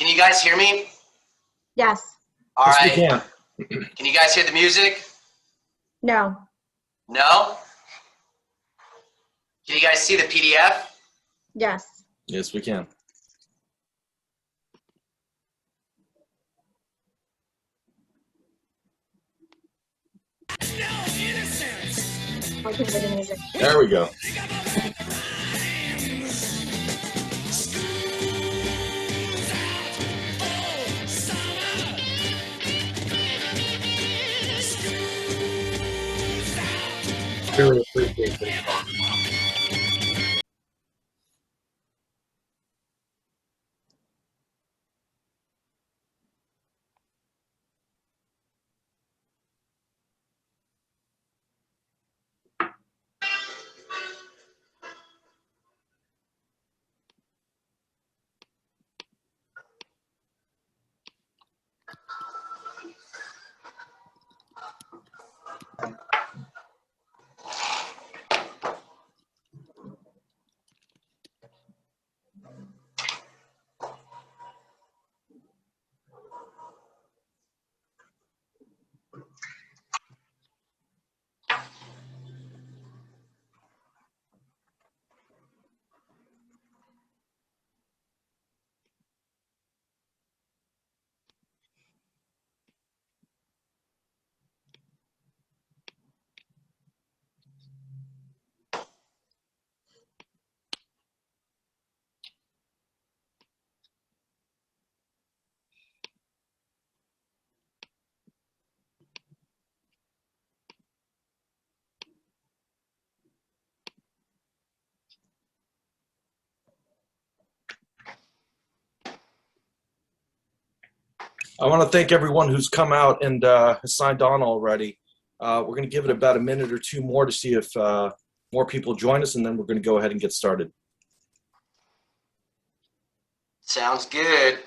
Can you guys hear me? Yes. All Yes, right. we can. Can you guys hear the music? No. No? Can you guys see the PDF? Yes. Yes, we can. I can hear the music. There we go. Really appreciate this. I want to thank everyone who's come out and has signed on already. We're going to give it about a minute or two more to see if more people join us, and then we're going to go ahead and get started. Sounds good.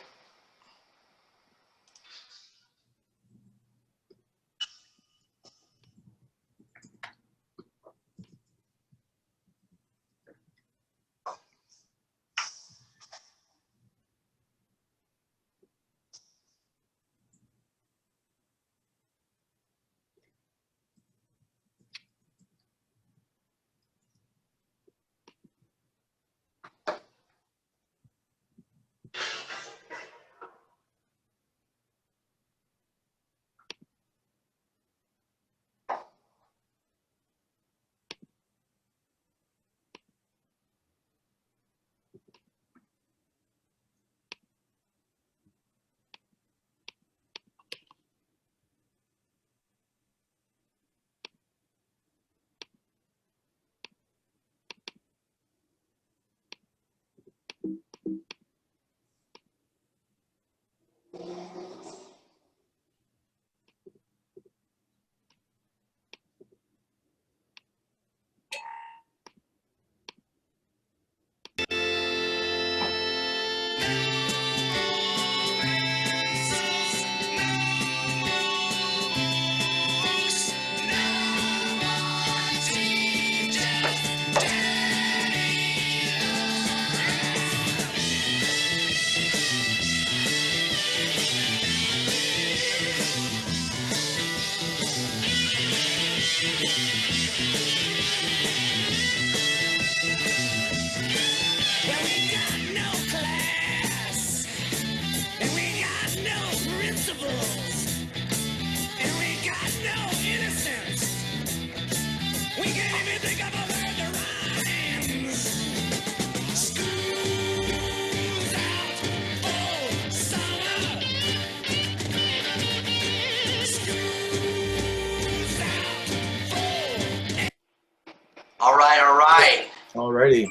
All right, all right. Alrighty,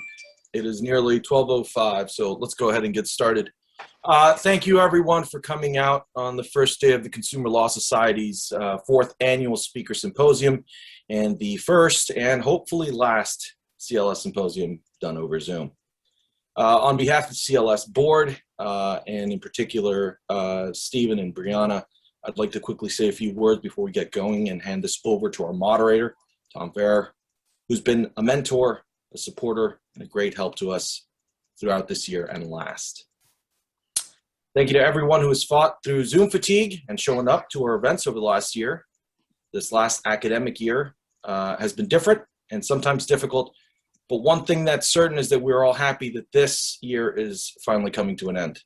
it is nearly 12:05, so let's go ahead and get started. Thank you everyone for coming out on the first day of the Consumer Law Society's fourth annual speaker symposium and the first and hopefully last CLS symposium done over Zoom. On behalf of the CLS board and in particular Stephen and Brianna, I'd like to quickly say a few words before we get going and hand this over to our moderator, Tom Farrer, who's been a mentor, a supporter, and a great help to us throughout this year and last. Thank you to everyone who has fought through Zoom fatigue and showing up to our events over the last year. This last academic year has been different and sometimes difficult, but one thing that's certain is that we're all happy that this year is finally coming to an end.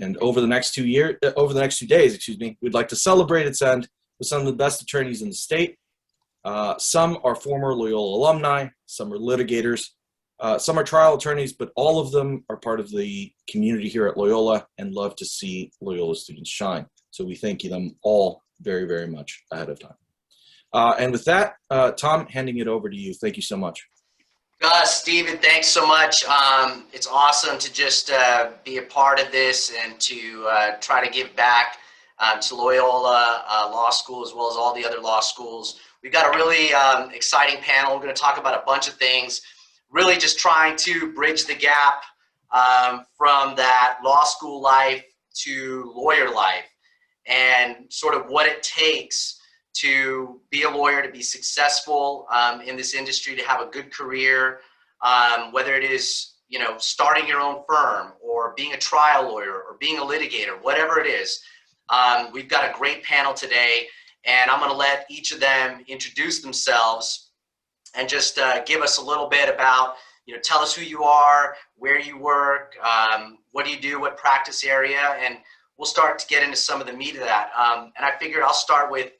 And over the next 2 days, we'd like to celebrate its end with some of the best attorneys in the state. Some are former Loyola alumni, some are litigators, some are trial attorneys, but all of them are part of the community here at Loyola and love to see Loyola students shine. So we thank them all very, very much ahead of time. And with that, Tom, handing it over to you. Thank you so much. Stephen, thanks so much. It's awesome to just be a part of this and to try to give back to Loyola Law School as well as all the other law schools. We've got a really exciting panel. We're going to talk about a bunch of things, really just trying to bridge the gap from that law school life to lawyer life and sort of what it takes to be a lawyer, to be successful in this industry, to have a good career, whether it is, starting your own firm or being a trial lawyer or being a litigator, whatever it is. We've got a great panel today, and I'm going to let each of them introduce themselves and just give us a little bit about, tell us who you are, where you work, what do you do, what practice area, and we'll start to get into some of the meat of that. And I figured I'll start with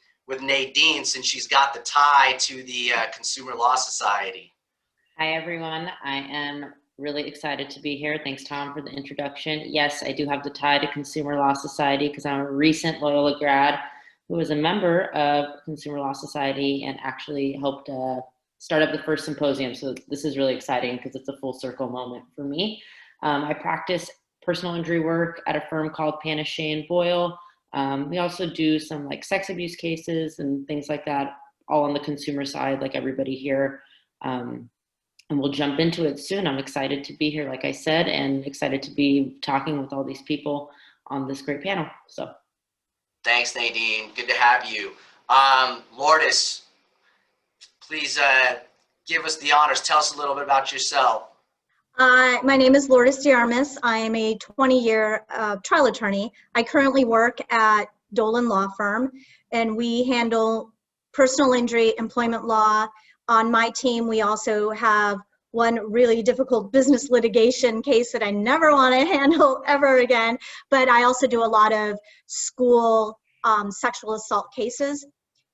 Nadine, since she's got the tie to the Consumer Law Society. Hi, everyone. I am really excited to be here. Thanks, Tom, for the introduction. Yes, I do have the tie to Consumer Law Society because I'm a recent Loyola grad who was a member of Consumer Law Society and actually helped start up the first symposium. So this is really exciting because it's a full circle moment for me. I practice personal injury work at a firm called Panelists Boyle. We also do some like sex abuse cases and things like that, all on the consumer side, like everybody here. And we'll jump into it soon. I'm excited to be here, like I said, and excited to be talking with all these people on this great panel. So, thanks, Nadine. Good to have you. Lourdes, please give us the honors. Tell us a little bit about yourself. My name is Lourdes DeArmas. I am a 20-year trial attorney. I currently work at Dolan Law Firm, and we handle personal injury, employment law. On my team, we also have one really difficult business litigation case that I never want to handle ever again, but I also do a lot of school sexual assault cases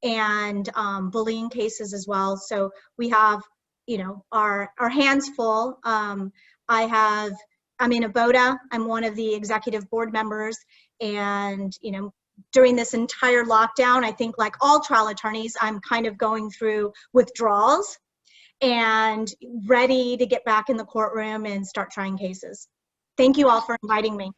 and bullying cases as well. So we have our hands full. I'm in Aboda. I'm one of the executive board members, and during this entire lockdown, I think like all trial attorneys, I'm kind of going through withdrawals and ready to get back in the courtroom and start trying cases. Thank you all for inviting me.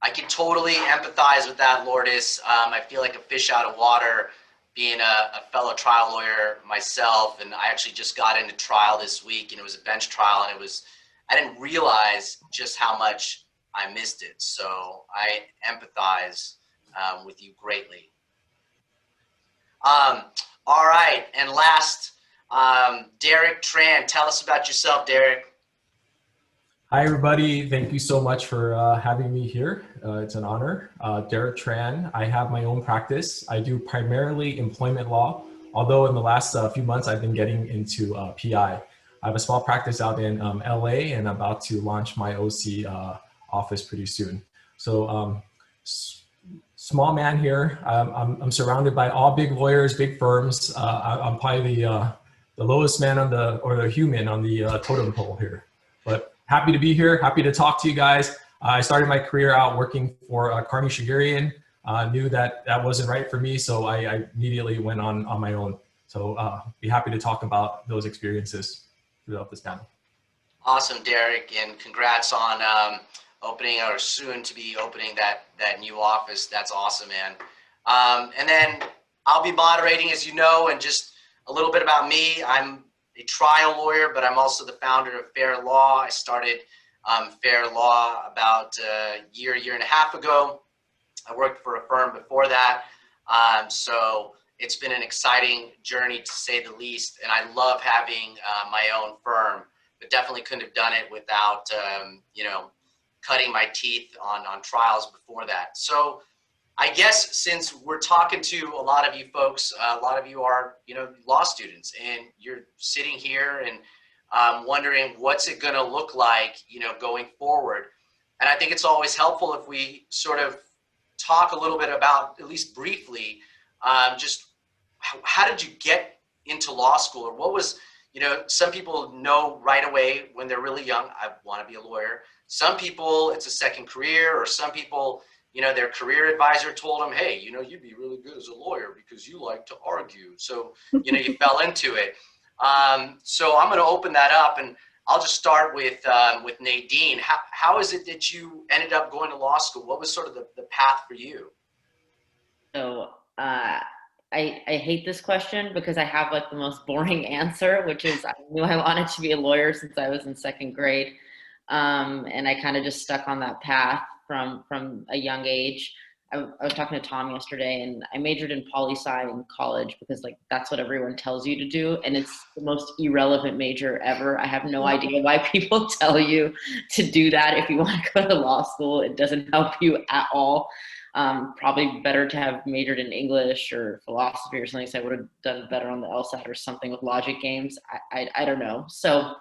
I can totally empathize with that, Lourdes. I feel like a fish out of water being a fellow trial lawyer myself, and I actually just got into trial this week, and it was a bench trial, and I didn't realize just how much I missed it. So I empathize with you greatly. All right, and last, Derek Tran. Tell us about yourself, Derek. Hi, everybody. Thank you so much for having me here. It's an honor. Derek Tran. I have my own practice. I do primarily employment law, although in the last few months I've been getting into PI. I have a small practice out in LA and I'm about to launch my OC office pretty soon. So small man here. I'm surrounded by all big lawyers, big firms. I'm probably the lowest man on the human on the totem pole here. But happy to be here. Happy to talk to you guys. I started my career out working for Carney Shigerian. Knew that wasn't right for me, so I immediately went on my own. So be happy to talk about those experiences throughout this panel. Awesome, Derek, and congrats on opening, or soon to be opening, that new office. That's awesome, man. And then I'll be moderating, as you know, and just a little bit about me. I'm a trial lawyer, but I'm also the founder of Fair Law. I started Fair Law about a year and a half ago. I worked for a firm before that. So it's been an exciting journey, to say the least, and I love having my own firm, but definitely couldn't have done it without, cutting my teeth on trials before that. So I guess since we're talking to a lot of you folks, a lot of you are, law students, and you're sitting here and wondering what's it going to look like, going forward. And I think it's always helpful if we sort of talk a little bit about, at least briefly, just how did you get into law school, or what was, some people know right away when they're really young, I want to be a lawyer. Some people, it's a second career, or some people, their career advisor told them, hey, you'd be really good as a lawyer because you like to argue. So, you fell into it. So I'm going to open that up, and I'll just start with Nadine. How is it that you ended up going to law school? What was sort of the path for you? So I hate this question because I have like the most boring answer, which is I knew I wanted to be a lawyer since I was in second grade. And I kind of just stuck on that path from a young age. I was talking to Tom yesterday, and I majored in poli-sci in college because like that's what everyone tells you to do, and it's the most irrelevant major ever. I have no idea why people tell you to do that. If you want to go to law school, it doesn't help you at all. Probably better to have majored in English or philosophy or something, so I would have done better on the LSAT or something with logic games. I don't know. So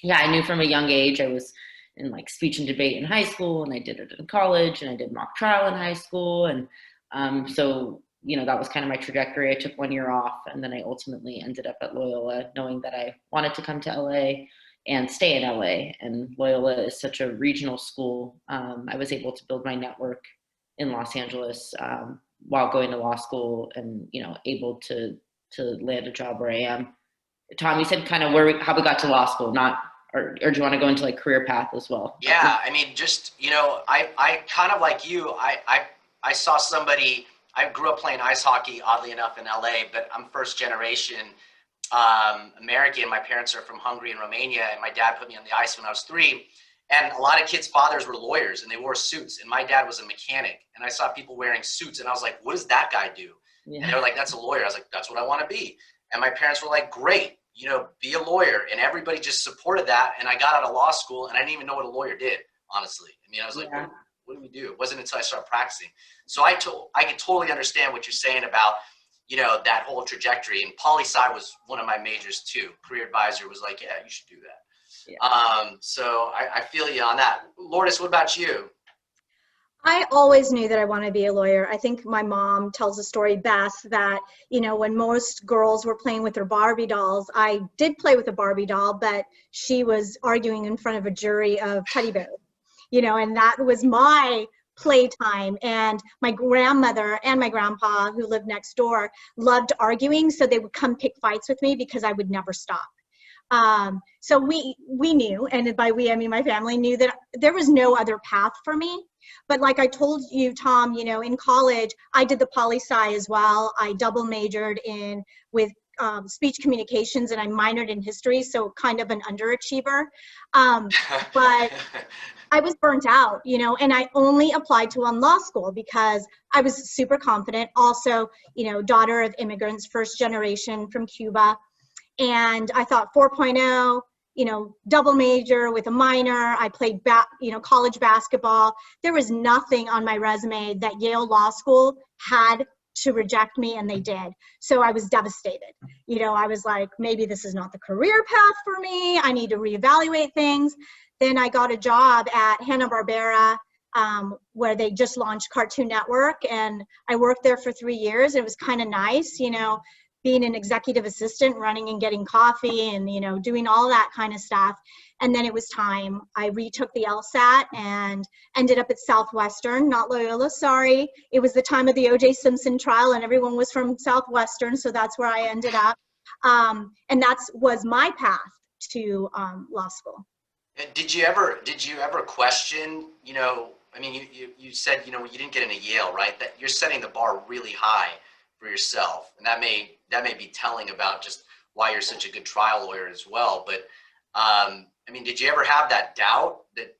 yeah, I knew from a young age. I was in like speech and debate in high school, and I did it in college, and I did mock trial in high school. And so, that was kind of my trajectory. I took 1 year off, and then I ultimately ended up at Loyola, knowing that I wanted to come to LA and stay in LA. And Loyola is such a regional school. I was able to build my network in Los Angeles while going to law school, and, able to land a job where I am. Tom, you said kind of how we got to law school, or do you want to go into like career path as well? Yeah, I mean, just, I kind of like you, I saw somebody, I grew up playing ice hockey, oddly enough, in LA, but I'm first generation American. My parents are from Hungary and Romania, and my dad put me on the ice when I was 3. And a lot of kids' fathers were lawyers, and they wore suits, and my dad was a mechanic, and I saw people wearing suits, and I was like, what does that guy do? Yeah. And they were like, that's a lawyer. I was like, that's what I want to be. And my parents were like, great. Be a lawyer. And everybody just supported that. And I got out of law school, and I didn't even know what a lawyer did, honestly. I mean, I was like, what do we do? It wasn't until I started practicing. So I can totally understand what you're saying about, that whole trajectory. And poli-sci was one of my majors too. Career advisor was like, yeah, you should do that. Yeah. So I feel you on that. Lourdes, what about you? I always knew that I wanted to be a lawyer. I think my mom tells the story best that, when most girls were playing with their Barbie dolls, I did play with a Barbie doll, but she was arguing in front of a jury of teddy bears, and that was my playtime. And my grandmother and my grandpa, who lived next door, loved arguing, so they would come pick fights with me because I would never stop. So we knew, and by we, I mean my family knew, that there was no other path for me. But like I told you, Tom, in college, I did the poli-sci as well. I double majored with speech communications, and I minored in history, so kind of an underachiever. But I was burnt out, and I only applied to one law school because I was super confident. Also, daughter of immigrants, first generation from Cuba. And I thought 4.0, double major with a minor. I played, college basketball. There was nothing on my resume that Yale Law School had to reject me, and they did. So I was devastated. I was like, maybe this is not the career path for me. I need to reevaluate things. Then I got a job at Hanna-Barbera, where they just launched Cartoon Network, and I worked there for 3 years. It was kind of nice, being an executive assistant, running and getting coffee and, doing all that kind of stuff. And then it was time. I retook the LSAT and ended up at Southwestern, not Loyola, sorry. It was the time of the O.J. Simpson trial, and everyone was from Southwestern, so that's where I ended up. And that was my path to law school. Did you ever question, I mean, you said, you didn't get into Yale, right? That you're setting the bar really high for yourself, and that may be telling about just why you're such a good trial lawyer as well. But I mean, did you ever have that doubt that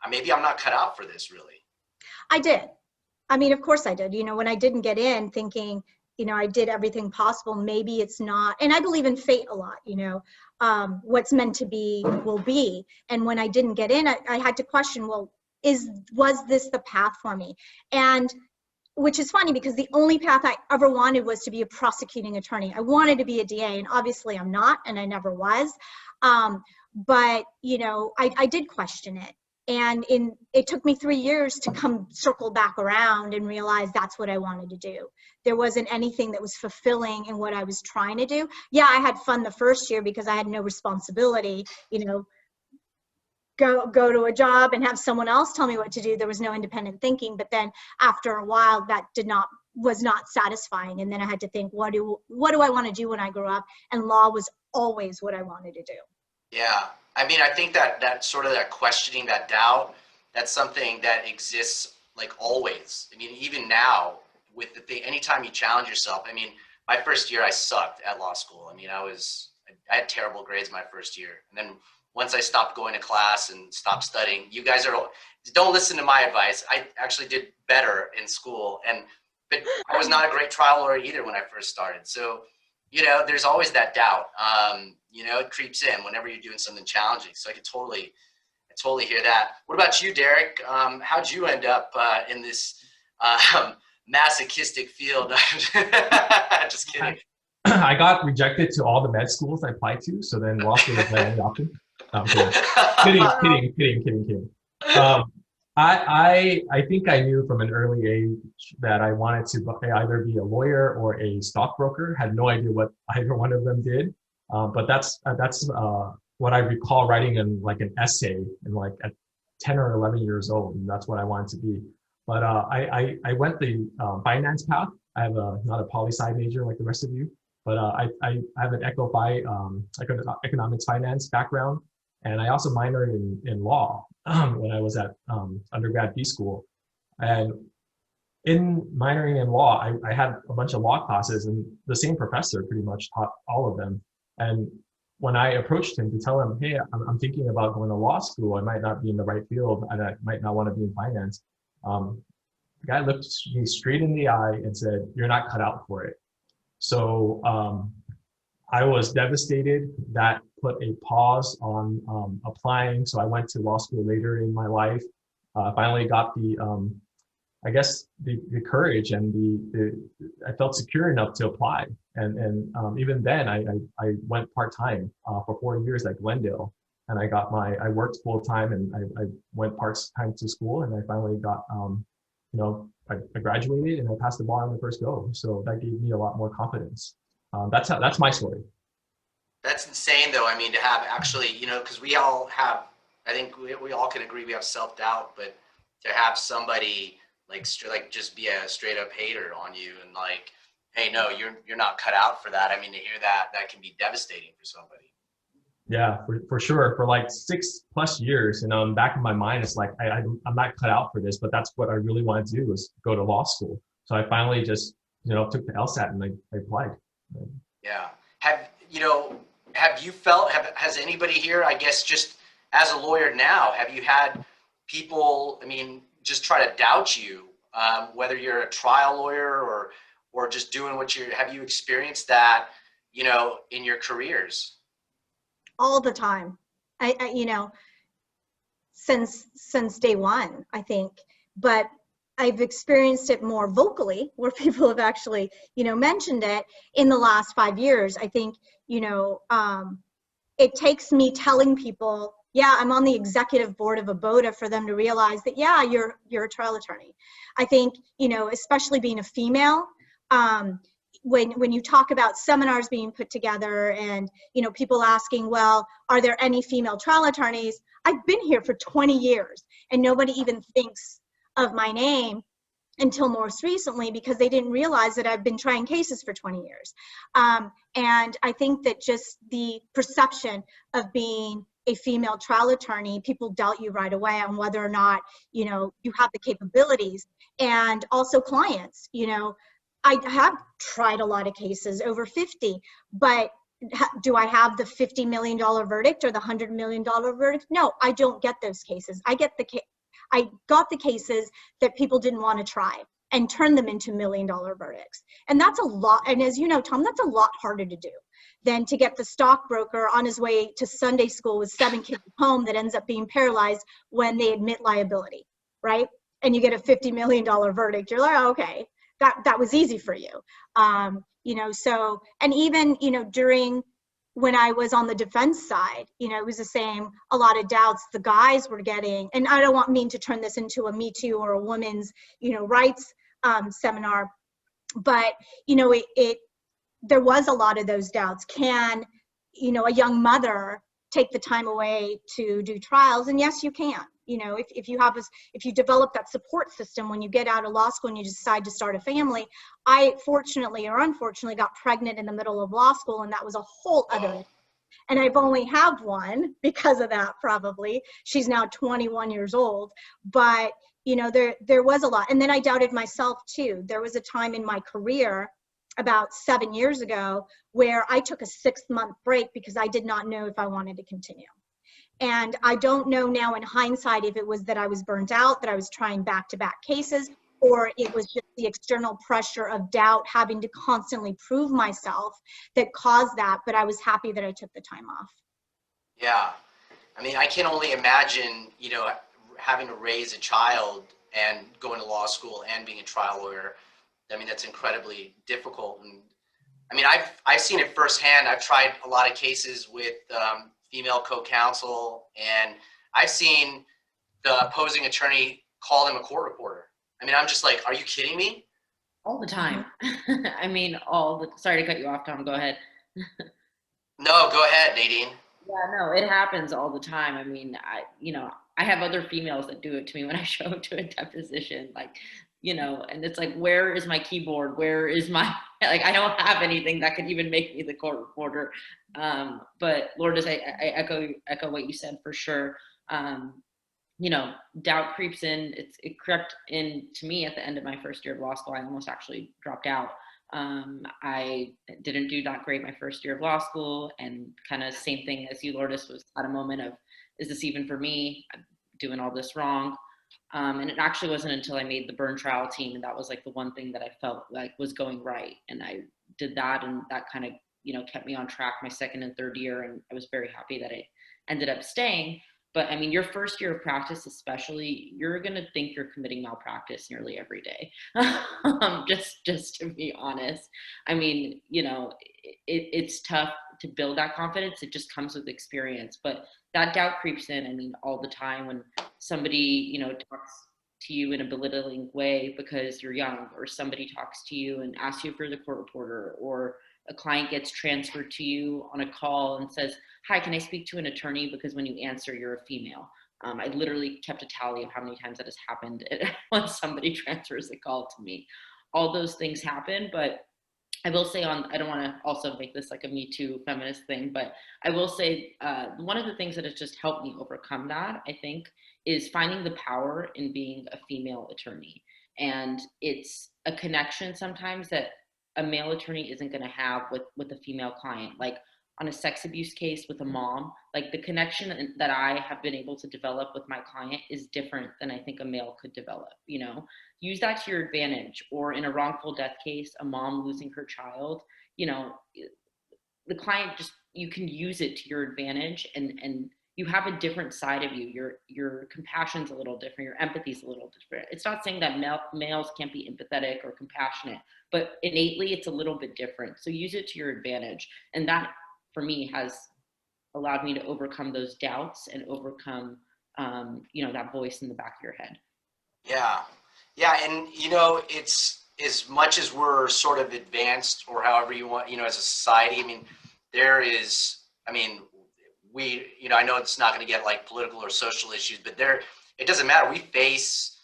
maybe I'm not cut out for this, really? I did. I mean, of course I did. When I didn't get in, thinking, you know, I did everything possible. Maybe it's not, and I believe in fate a lot, you know, what's meant to be will be. And when I didn't get in, I had to question, well, was this the path for me? And which is funny because the only path I ever wanted was to be a prosecuting attorney. I wanted to be a DA, and obviously I'm not, and I never was. But, you know, I did question it. And it took me 3 years to circle back around and realize that's what I wanted to do. There wasn't anything that was fulfilling in what I was trying to do. Yeah, I had fun the first year because I had no responsibility, you know, go to a job and have someone else tell me what to do. There was no independent thinking. But then after a while, that was not satisfying. And then I had to think, what do I want to do when I grow up? And law was always what I wanted to do. Yeah. I mean, I think that sort of that questioning, that doubt, that's something that exists like always. I mean, even now with anytime you challenge yourself, I mean, my first year I sucked at law school. I mean, I had terrible grades my first year. And then once I stopped going to class and stopped studying, you guys don't listen to my advice. I actually did better in school, but I was not a great trial lawyer either when I first started. So, you know, there's always that doubt. You know, it creeps in whenever you're doing something challenging. So I totally hear that. What about you, Derek? How'd you end up in this masochistic field? Just kidding. I got rejected to all the med schools I applied to, so then law school was my only option. I'm kidding. I think I knew from an early age that I wanted to either be a lawyer or a stockbroker. Had no idea what either one of them did, but that's what I recall writing in like an essay in like at 10 or 11 years old, and that's what I wanted to be. But I went the finance path. I have not a poli-sci major like the rest of you, but I have an economics finance background. And I also minored in law when I was at undergrad B school. And in minoring in law, I had a bunch of law classes, and the same professor pretty much taught all of them. And when I approached him to tell him, hey, I'm thinking about going to law school, I might not be in the right field, and I might not want to be in finance. The guy looked me straight in the eye and said, you're not cut out for it. So I was devastated. That put a pause on applying. So I went to law school later in my life. Finally got the, I guess, the courage and I felt secure enough to apply. And even then, I went part-time for 4 years at Glendale. And I worked full-time, and I went part-time to school, and I finally got, I graduated and I passed the bar on the first go. So that gave me a lot more confidence. That's my story. That's insane, though. I mean, to have actually, you know, because we all have, I think we all can agree we have self-doubt, but to have somebody like just be a straight up hater on you and like, hey, no, you're not cut out for that. I mean, to hear that can be devastating for somebody. Yeah, for sure. For like 6+ years, and back in my mind, it's like I'm not cut out for this, but that's what I really wanted to do, was go to law school. So I finally just took the LSAT and I applied. Yeah. Has anybody here, I guess, just as a lawyer now, have you had people, I mean, just try to doubt you, whether you're a trial lawyer or just doing have you experienced that, in your careers? All the time. I since day one, I think, but I've experienced it more vocally, where people have actually, mentioned it in the last 5 years. I think, it takes me telling people, yeah, I'm on the executive board of a BOTA, for them to realize that, yeah, you're a trial attorney. I think, especially being a female, when you talk about seminars being put together and, people asking, well, are there any female trial attorneys? I've been here for 20 years and nobody even thinks of my name until most recently, because they didn't realize that I've been trying cases for 20 years. And I think that just the perception of being a female trial attorney, people doubt you right away on whether or not, you have the capabilities. And also clients, I have tried a lot of cases, over 50, but do I have the $50 million verdict or the $100 million verdict? No, I don't get those cases. I got the cases that people didn't want to try. and turn them into $1 million verdicts. And that's a lot. And as you know, Tom, that's a lot harder to do than to get the stockbroker on his way to Sunday school with 7 kids at home that ends up being paralyzed when they admit liability, right? And you get a $50 million verdict. You're like, oh, okay, that was easy for you. So, and even, during when I was on the defense side, it was the same, a lot of doubts the guys were getting, and I don't mean to turn this into a Me Too or a women's, rights seminar, but, there was a lot of those doubts. Can, a young mother take the time away to do trials? And yes, you can. If you develop that support system when you get out of law school and you decide to start a family. I fortunately or unfortunately got pregnant in the middle of law school, and that was a whole other. And I've only have one because of that, probably. She's now 21 years old, but there was a lot. And then I doubted myself too. There was a time in my career about 7 years ago where I took a 6-month break because I did not know if I wanted to continue. And I don't know now in hindsight if it was that I was burnt out, that I was trying back-to-back cases, or it was just the external pressure of doubt, having to constantly prove myself that caused that. But I was happy that I took the time off. Yeah. I mean, I can only imagine, having to raise a child and going to law school and being a trial lawyer. I mean, that's incredibly difficult. And I mean, I've seen it firsthand. I've tried a lot of cases with female co-counsel, and I've seen the opposing attorney call him a court reporter. I mean, I'm just like, are you kidding me? All the time. I mean, sorry to cut you off, Tom, go ahead. No, go ahead, Nadine. Yeah, no, it happens all the time. I mean, I have other females that do it to me when I show up to a deposition, and it's like, where is my keyboard? Where is my, I don't have anything that could even make me the court reporter. But Lourdes, I echo what you said for sure. Doubt creeps in. It crept in to me at the end of my first year of law school. I almost actually dropped out. I didn't do that great my first year of law school, and kind of same thing as you, Lourdes, was at a moment of, is this even for me? I'm doing all this wrong. And it actually wasn't until I made the burn trial team, and that was like the one thing that I felt like was going right. And I did that, and that kind of, kept me on track my second and third year. And I was very happy that I ended up staying. But I mean, your first year of practice, especially, you're going to think you're committing malpractice nearly every day. Just to be honest. I mean, it's tough to build that confidence. It just comes with experience. But that doubt creeps in, I mean, all the time when somebody, talks to you in a belittling way because you're young, or somebody talks to you and asks you for the court reporter, or a client gets transferred to you on a call and says, hi, can I speak to an attorney? Because when you answer, you're a female. I literally kept a tally of how many times that has happened when somebody transfers the call to me. All those things happen, but I will say I don't want to also make this like a Me Too feminist thing, but I will say one of the things that has just helped me overcome that, I think, is finding the power in being a female attorney. And it's a connection sometimes that a male attorney isn't going to have with a female client. Like on a sex abuse case with a mom, like the connection that I have been able to develop with my client is different than I think a male could develop. Use that to your advantage. Or in a wrongful death case, a mom losing her child, the client you can use it to your advantage, and you have a different side of you. Your compassion's a little different. Your empathy's a little different. It's not saying that males can't be empathetic or compassionate, but innately it's a little bit different. So use it to your advantage. And that, for me, has allowed me to overcome those doubts and overcome, that voice in the back of your head. Yeah. Yeah. And, it's as much as we're sort of advanced, or however you want, as a society, I mean, I know it's not going to get like political or social issues, but it doesn't matter. We face,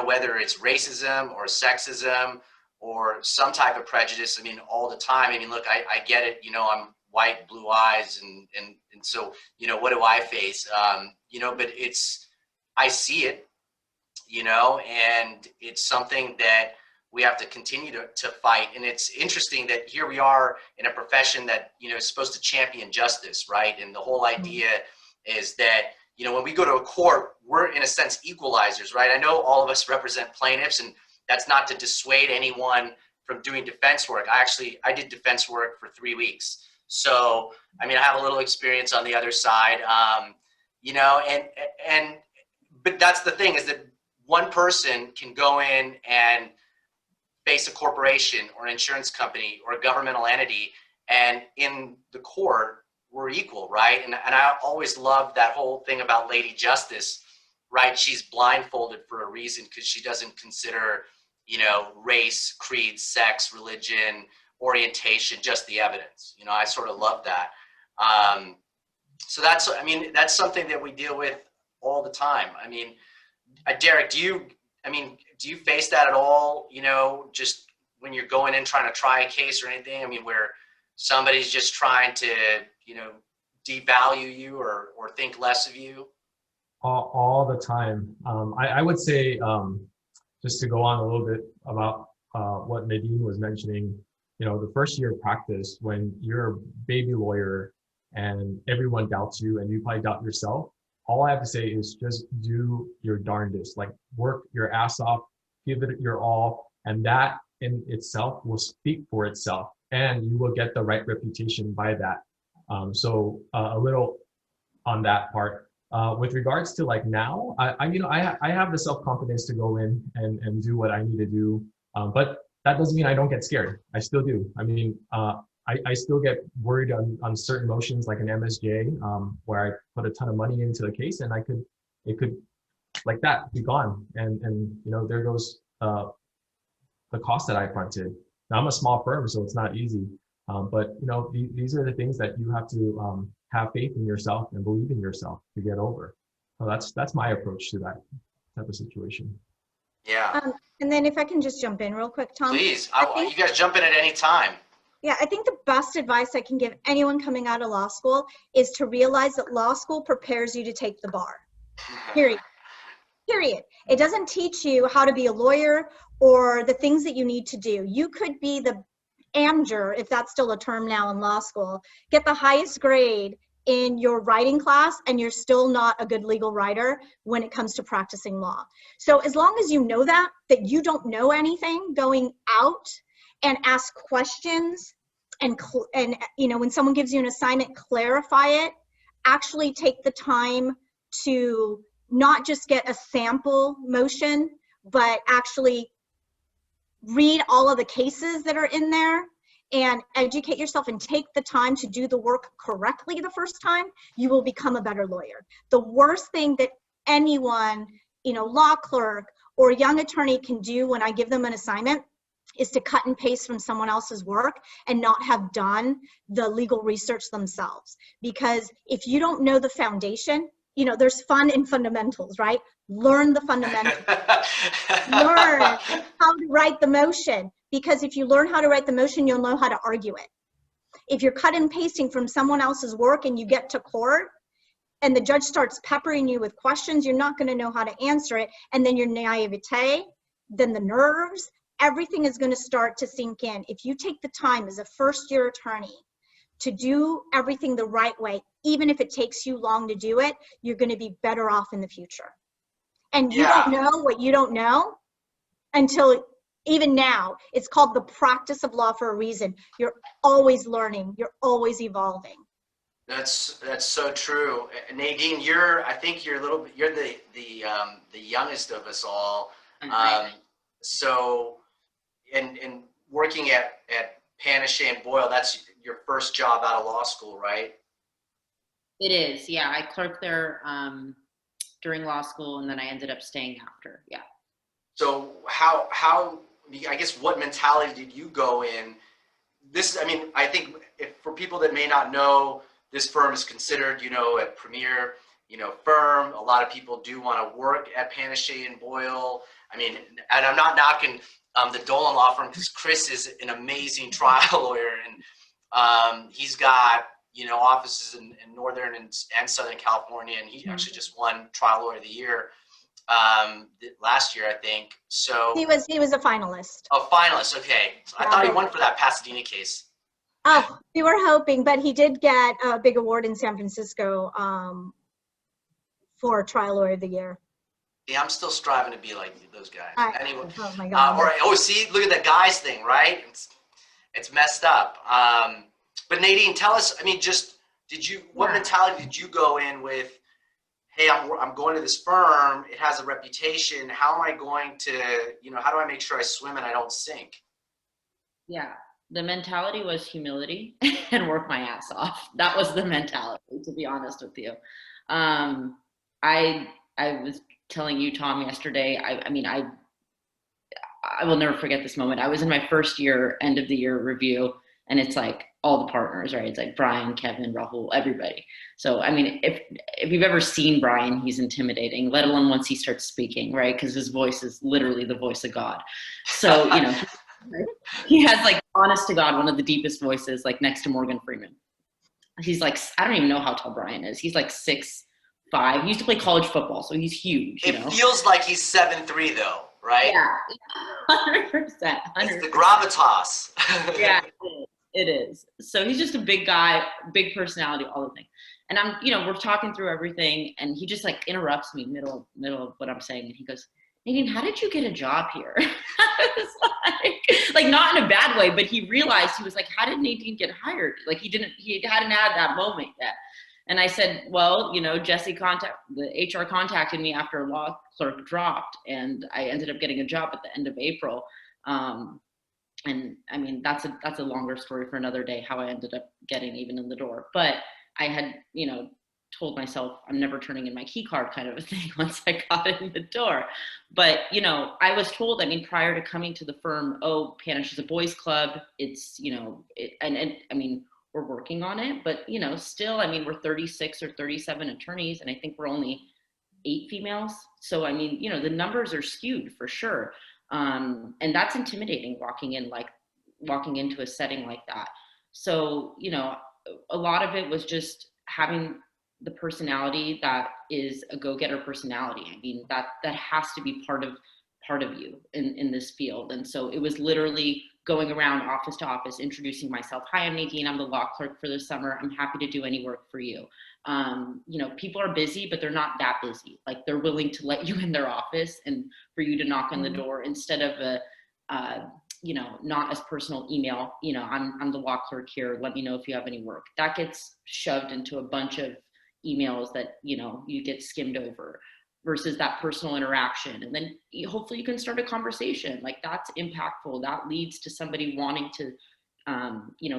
whether it's racism or sexism or some type of prejudice, I mean, all the time. I mean, look, I get it, I'm white, blue eyes, and so, what do I face? But I see it, and it's something that we have to continue to fight. And it's interesting that here we are in a profession that, is supposed to champion justice, right? And the whole idea is that, when we go to a court, we're in a sense equalizers, right? I know all of us represent plaintiffs, and That's not to dissuade anyone from doing defense work. I did defense work for 3 weeks. So, I mean, I have a little experience on the other side, you know, but that's the thing, is that one person can go in and face a corporation or an insurance company or a governmental entity, and in the court, we're equal, right? And I always loved that whole thing about Lady Justice, right? She's blindfolded for a reason, because she doesn't consider, you know, race, creed, sex, religion, orientation, just the evidence. You know, I sort of love that. So that's, I mean, that's something that we deal with all the time. I mean, Derek, do you face that at all? You know, just when you're going in trying to try a case or anything, I mean, where somebody's just trying to, you know, devalue you or think less of you? All the time. I would say, just to go on a little bit about what Nadine was mentioning, you know, the first year of practice, when you're a baby lawyer and everyone doubts you and you probably doubt yourself, all I have to say is just do your darndest, like work your ass off, give it your all, and that in itself will speak for itself, and you will get the right reputation by that. So a little on that part. With regards to like now, I have the self-confidence to go in and do what I need to do, but that doesn't mean I don't get scared. I still do. I mean, I still get worried on certain motions like an MSJ, where I put a ton of money into a case and it could like that be gone, and you know, there goes the cost that I fronted. Now I'm a small firm, so it's not easy, but you know, these are the things that you have to have faith in yourself and believe in yourself to get over. So that's my approach to that type of situation. Yeah. And then if I can just jump in real quick, Tom. Please, you guys jump in at any time. Yeah, I think the best advice I can give anyone coming out of law school is to realize that law school prepares you to take the bar. Period. Period. It doesn't teach you how to be a lawyer or the things that you need to do. You could be the amateur, if that's still a term now in law school, get the highest grade in your writing class, and you're still not a good legal writer when it comes to practicing law. So as long as you know that you don't know anything, going out and ask questions, and you know, when someone gives you an assignment, clarify it. Actually take the time to not just get a sample motion, but actually read all of the cases that are in there and educate yourself and take the time to do the work correctly the first time. You will become a better lawyer. The worst thing that anyone, you know, law clerk or young attorney can do when I give them an assignment is to cut and paste from someone else's work and not have done the legal research themselves. Because if you don't know the foundation, you know, there's fun in fundamentals, right? Learn the fundamentals. Learn how to write the motion, because if you learn how to write the motion, you'll know how to argue it. If you're cut and pasting from someone else's work and you get to court and the judge starts peppering you with questions, you're not going to know how to answer it. And then your naivete, then the nerves, everything is going to start to sink in. If you take the time as a first-year attorney to do everything the right way, even if it takes you long to do it, you're going to be better off in the future. And you don't know what you don't know until even now. It's called the practice of law for a reason. You're always learning. You're always evolving. That's so true. Nadine, I think you're the youngest of us all. So, and working at Panachet and Boyle, that's your first job out of law school, right? It is, yeah. I clerked there during law school, and then I ended up staying after, yeah. So how, I guess, what mentality did you go in? I think for people that may not know, this firm is considered, you know, a premier, you know, firm. A lot of people do want to work at Panachet and Boyle. I mean, and I'm not knocking the Dolan law firm, because Chris is an amazing trial lawyer, and he's got, you know, offices in Northern and Southern California, and he actually just won Trial Lawyer of the Year last year, I think. So he was a finalist. A finalist, okay. So I thought he won for that Pasadena case. Oh, we were hoping, but he did get a big award in San Francisco for Trial Lawyer of the Year. Yeah, I'm still striving to be like those guys. Anyway, Oh my God. all right. Oh, see, look at that guys thing, right? It's messed up. But Nadine, tell us. I mean, just what mentality did you go in with? Hey, I'm going to this firm. It has a reputation. How am I going to, how do I make sure I swim and I don't sink? Yeah, the mentality was humility and work my ass off. That was the mentality, to be honest with you. I was telling you, Tom, yesterday. I will never forget this moment. I was in my first year, end of the year review, and it's like all the partners, right? It's like Brian, Kevin, Rahul, everybody. So, I mean, if you've ever seen Brian, he's intimidating, let alone once he starts speaking, right? Because his voice is literally the voice of God. So, he has, like, honest to God, one of the deepest voices, like next to Morgan Freeman. He's like, I don't even know how tall Brian is. He's like 6'5". He used to play college football, so he's huge. It feels like he's 7'3", though, right? Yeah, 100%. It's the gravitas. Yeah, it is. So he's just a big guy, big personality, all the things. And I'm, we're talking through everything, and he just like interrupts me middle of what I'm saying, and he goes, Nadine, how did you get a job here? I was like not in a bad way, but he realized, he was like, how did Nadine get hired? Like he hadn't had that moment yet. And I said, well, Jesse the HR contacted me after a law clerk dropped, and I ended up getting a job at the end of April. And I mean, that's a longer story for another day, how I ended up getting even in the door. But I had, told myself I'm never turning in my key card, kind of a thing, once I got in the door. But, I was told, I mean, prior to coming to the firm, oh, Panish is a boys club. It's, and I mean, we're working on it, but, still, I mean, we're 36 or 37 attorneys, and I think we're only 8 females. So, I mean, the numbers are skewed for sure. And that's intimidating, walking into a setting like that. So, a lot of it was just having the personality that is a go-getter personality. I mean, that has to be part of you in this field. And so it was literally going around office to office, introducing myself. Hi, I'm Nadine. I'm the law clerk for the summer. I'm happy to do any work for you. People are busy, but they're not that busy. Like, they're willing to let you in their office and for you to knock on the door instead of not as personal email. I'm the law clerk here. Let me know if you have any work. That gets shoved into a bunch of emails that, you get skimmed over, versus that personal interaction. And then hopefully you can start a conversation. Like, that's impactful. That leads to somebody wanting to,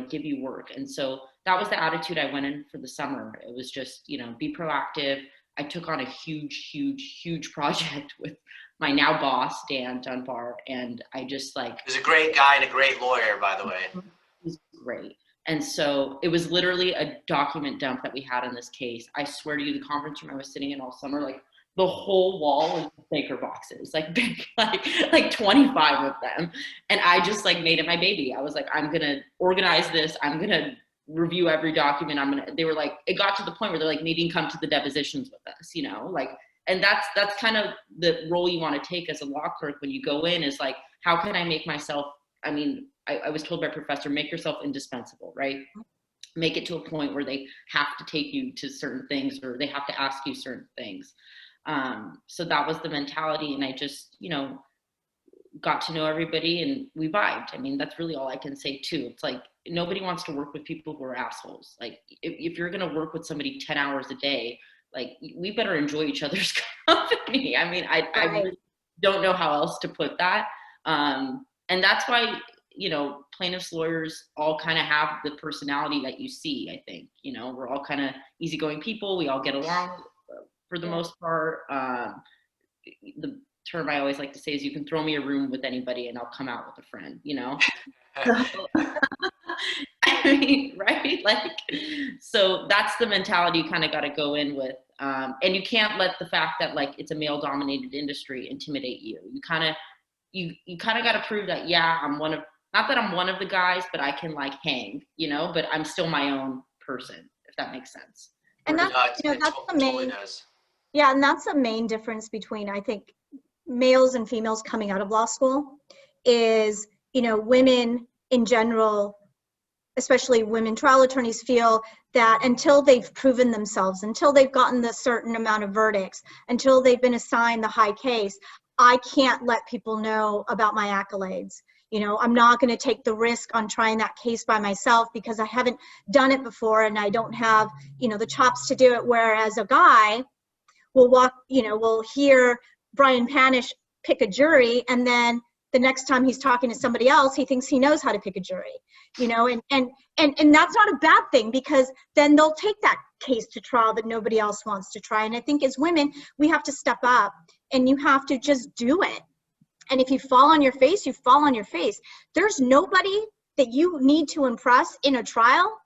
give you work. And so that was the attitude I went in for the summer. It was just, be proactive. I took on a huge project with my now boss, Dan Dunbar. And I just He's a great guy and a great lawyer, by the way. He's great. And so it was literally a document dump that we had in this case. I swear to you, the conference room I was sitting in all summer, like, the whole wall was Baker boxes, like big, like 25 of them. And I just made it my baby. I was like, I'm going to organize this. I'm going to review every document. They were like, it got to the point where they're like, Nadine, come to the depositions with us, and that's kind of the role you want to take as a law clerk when you go in, is like, how can I make myself, I was told by a professor, make yourself indispensable, right? Make it to a point where they have to take you to certain things, or they have to ask you certain things. So that was the mentality. And I just, got to know everybody, and we vibed. I mean, that's really all I can say too. It's like, nobody wants to work with people who are assholes. Like, if you're going to work with somebody 10 hours a day, like, we better enjoy each other's company. I mean, I really don't know how else to put that. And that's why, plaintiffs' lawyers all kind of have the personality that you see, I think. We're all kind of easygoing people. We all get along for the most part. The term I always like to say is, you can throw me a room with anybody and I'll come out with a friend, I mean, right? Like, so that's the mentality you kind of got to go in with. And you can't let the fact that, like, it's a male-dominated industry intimidate you. You kind of got to prove that, yeah, not that I'm one of the guys, but I can, like, hang, but I'm still my own person, if that makes sense. And that's, that's the main, totally does. Yeah, and that's the main difference between, I think, males and females coming out of law school is, women in general especially women trial attorneys, feel that until they've proven themselves, until they've gotten the certain amount of verdicts, until they've been assigned the high case, I can't let people know about my accolades. You know, I'm not going to take the risk on trying that case by myself because I haven't done it before and I don't have, you know, the chops to do it. Whereas a guy will walk, you know, will hear Brian Panish pick a jury, and then the next time he's talking to somebody else, he thinks he knows how to pick a jury, you know, and that's not a bad thing, because then they'll take that case to trial that nobody else wants to try. And I think as women, we have to step up and you have to just do it. And if you fall on your face, you fall on your face. There's nobody that you need to impress in a trial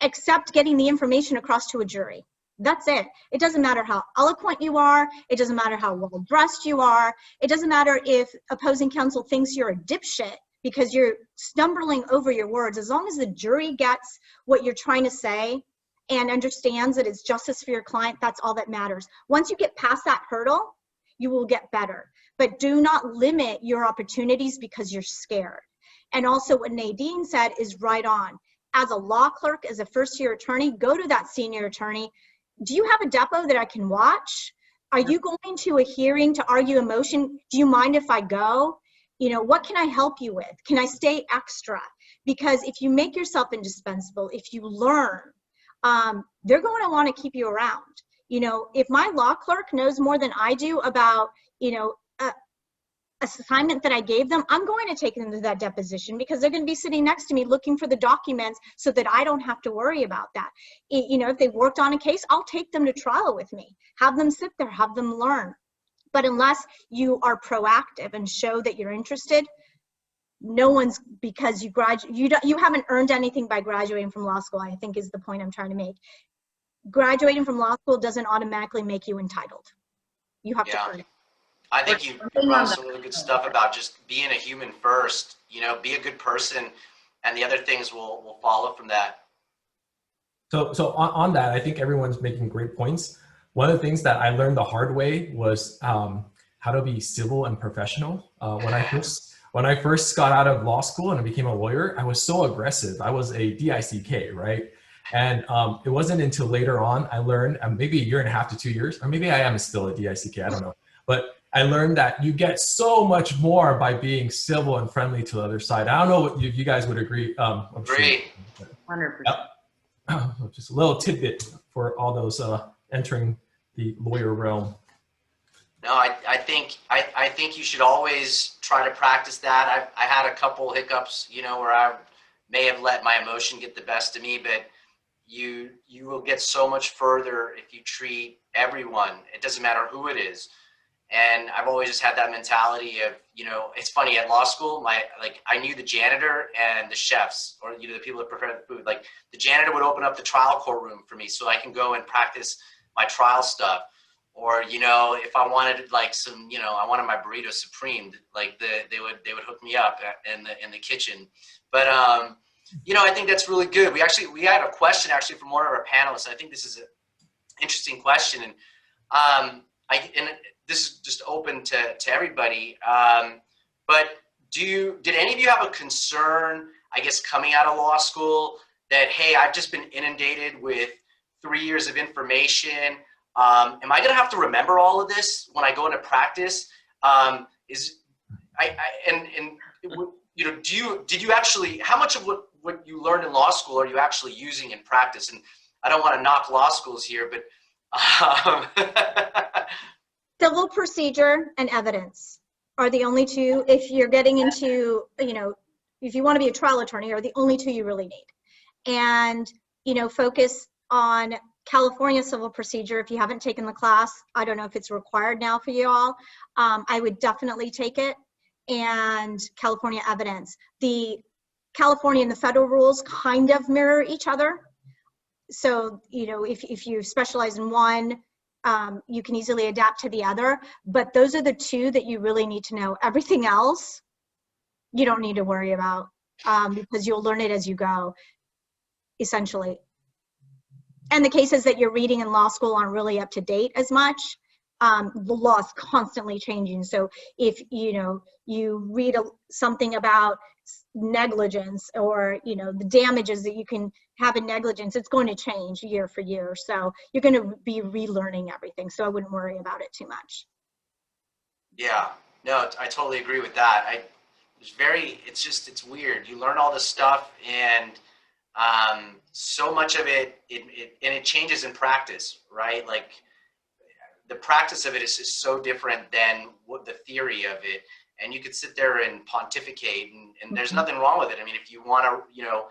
except getting the information across to a jury. That's it. It doesn't matter how eloquent you are. It doesn't matter how well-dressed you are. It doesn't matter if opposing counsel thinks you're a dipshit because you're stumbling over your words. As long as the jury gets what you're trying to say and understands that it's justice for your client, that's all that matters. Once you get past that hurdle, you will get better. But do not limit your opportunities because you're scared. And also what Nadine said is right on. As a law clerk, as a first-year attorney, go to that senior attorney. Do you have a depo that I can watch? Are you going to a hearing to argue a motion? Do you mind if I go? You know, what can I help you with? Can I stay extra? Because if you make yourself indispensable, if you learn, they're going to want to keep you around. You know, if my law clerk knows more than I do about, you know, assignment that I gave them, I'm going to take them to that deposition because they're going to be sitting next to me looking for the documents so that I don't have to worry about that. You know, if they've worked on a case, I'll take them to trial with me, have them sit there, have them learn. But unless you are proactive and show that you're interested, no one's, because you haven't earned anything by graduating from law school, I think is the point I'm trying to make. Graduating from law school doesn't automatically make you entitled. You have to earn it. I think you brought some really good stuff about just being a human first, you know, be a good person, and the other things will follow from that. So on that, I think everyone's making great points. One of the things that I learned the hard way was how to be civil and professional. When I first got out of law school and I became a lawyer, I was so aggressive. I was a DICK, right? And it wasn't until later on I learned, maybe a year and a half to 2 years, or maybe I am still a DICK, I don't know. But I learned that you get so much more by being civil and friendly to the other side. I don't know what you guys would agree. Agree. 100%. Yep. Just a little tidbit for all those entering the lawyer realm. No, I think you should always try to practice that. I had a couple hiccups, you know, where I may have let my emotion get the best of me, but you will get so much further if you treat everyone. It doesn't matter who it is. And I've always just had that mentality of, you know, it's funny, at law school, I knew the janitor and the chefs, or, you know, the people that prepare the food. Like, the janitor would open up the trial courtroom for me so I can go and practice my trial stuff. Or, you know, if I wanted like some, you know, I wanted my burrito supreme, like they would hook me up in the kitchen. But you know, I think that's really good. We had a question actually from one of our panelists. I think this is an interesting question, and this is just open to everybody. But did any of you have a concern, I guess, coming out of law school that, hey, I've just been inundated with 3 years of information. Am I going to have to remember all of this when I go into practice? You know, did you actually, how much of what you learned in law school are you actually using in practice? And I don't want to knock law schools here, but civil procedure and evidence are the only two. If you're getting into, you know, if you want to be a trial attorney, are the only two you really need. And, you know, focus on California civil procedure. If you haven't taken the class, I don't know if it's required now for you all. I would definitely take it. And California evidence. The California and the federal rules kind of mirror each other. So, you know, if you specialize in one, you can easily adapt to the other. But those are the two that you really need to know. Everything else, you don't need to worry about because you'll learn it as you go, essentially. And the cases that you're reading in law school aren't really up to date as much. the law is constantly changing. So if, you read something about negligence or, the damages that you can have in negligence, it's going to change year for year. So you're going to be relearning everything. So I wouldn't worry about it too much. Yeah, no, I totally agree with that. It's weird. You learn all this stuff, and so much of it changes in practice, right? Like the practice of it is just so different than what the theory of it. And you could sit there and pontificate, and there's nothing wrong with it. I mean, if you want to,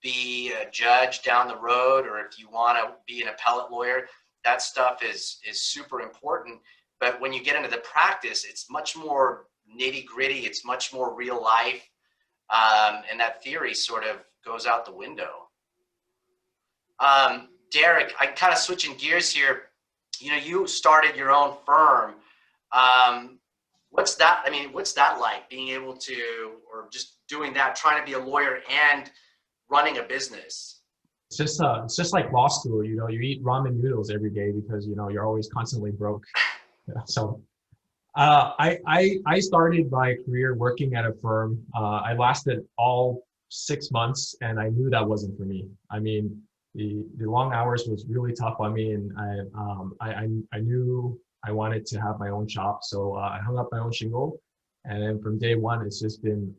be a judge down the road, or if you want to be an appellate lawyer, that stuff is super important. But when you get into the practice, it's much more nitty gritty. It's much more real life. And that theory sort of goes out the window. Derek, I'm kind of switching gears here. You started your own firm. What's that like, being able to, or just doing that, trying to be a lawyer and running a business? It's just like law school. You eat ramen noodles every day because you're always constantly broke. So I started my career working at a firm. I lasted all 6 months, and I knew that wasn't for me. I mean, the long hours was really tough on me, and I knew I wanted to have my own shop. So I hung up my own shingle, and then from day one, it's just been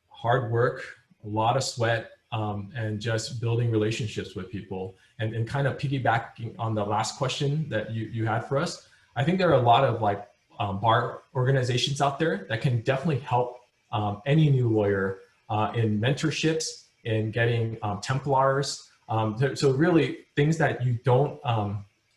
hard work, a lot of sweat, and just building relationships with people. And kind of piggybacking on the last question that you had for us, I think there are a lot of bar organizations out there that can definitely help any new lawyer in mentorships, in getting Templars. So really things that you don't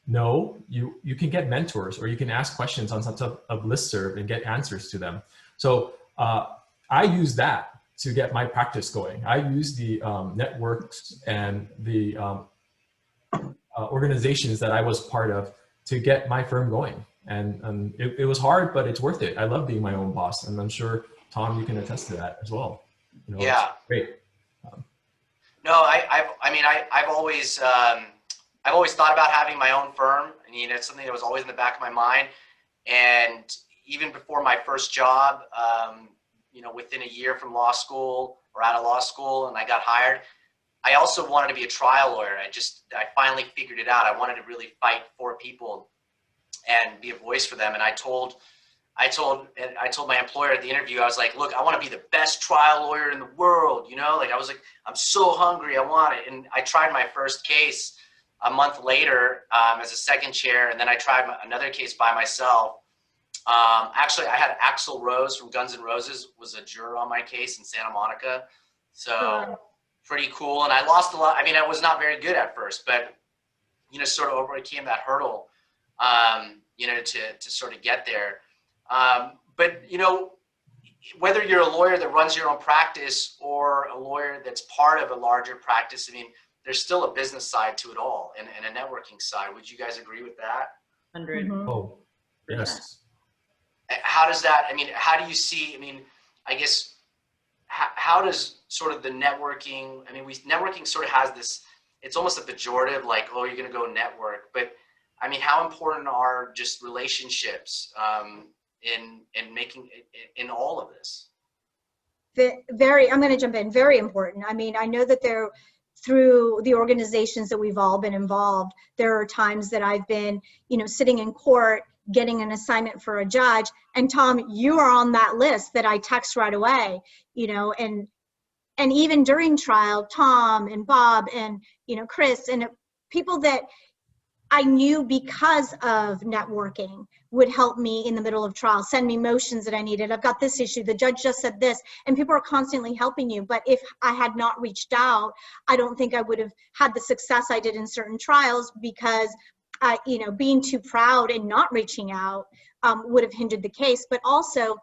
know, you can get mentors, or you can ask questions on some type of listserv and get answers to them. So I use that to get my practice going. I use the networks and the organizations that I was part of to get my firm going. And it was hard, but it's worth it. I love being my own boss. And I'm sure, Tom, you can attest to that as well. Yeah. It's great. No, I've always thought about having my own firm. I mean, it's something that was always in the back of my mind. And even before my first job, within a year from law school or out of law school, and I got hired, I also wanted to be a trial lawyer. I finally figured it out. I wanted to really fight for people and be a voice for them. And I told my employer at the interview, I was like, look, I want to be the best trial lawyer in the world. I was like, I'm so hungry. I want it. And I tried my first case a month later as a second chair. And then I tried another case by myself. Actually, I had Axl Rose from Guns N' Roses was a juror on my case in Santa Monica. So pretty cool. And I lost a lot. I mean, I was not very good at first, but, sort of overcame that hurdle, to sort of get there. But, whether you're a lawyer that runs your own practice or a lawyer that's part of a larger practice, I mean, there's still a business side to it all and a networking side. Would you guys agree with that? 100. Oh, yes. How does that, how do you see, I guess, how does sort of the networking, networking sort of has this, it's almost a pejorative, like, oh, you're going to go network. But, how important are just relationships in all of this? I'm going to jump in, very important. I know that through the organizations that we've all been involved, there are times that I've been, sitting in court, getting an assignment for a judge, and Tom, you are on that list that I text right away, and even during trial, Tom and Bob and, Chris and people that I knew because of networking would help me in the middle of trial, send me motions that I needed. I've got this issue, the judge just said this, and people are constantly helping you. But if I had not reached out, I don't think I would have had the success I did in certain trials, because being too proud and not reaching out would have hindered the case. But also,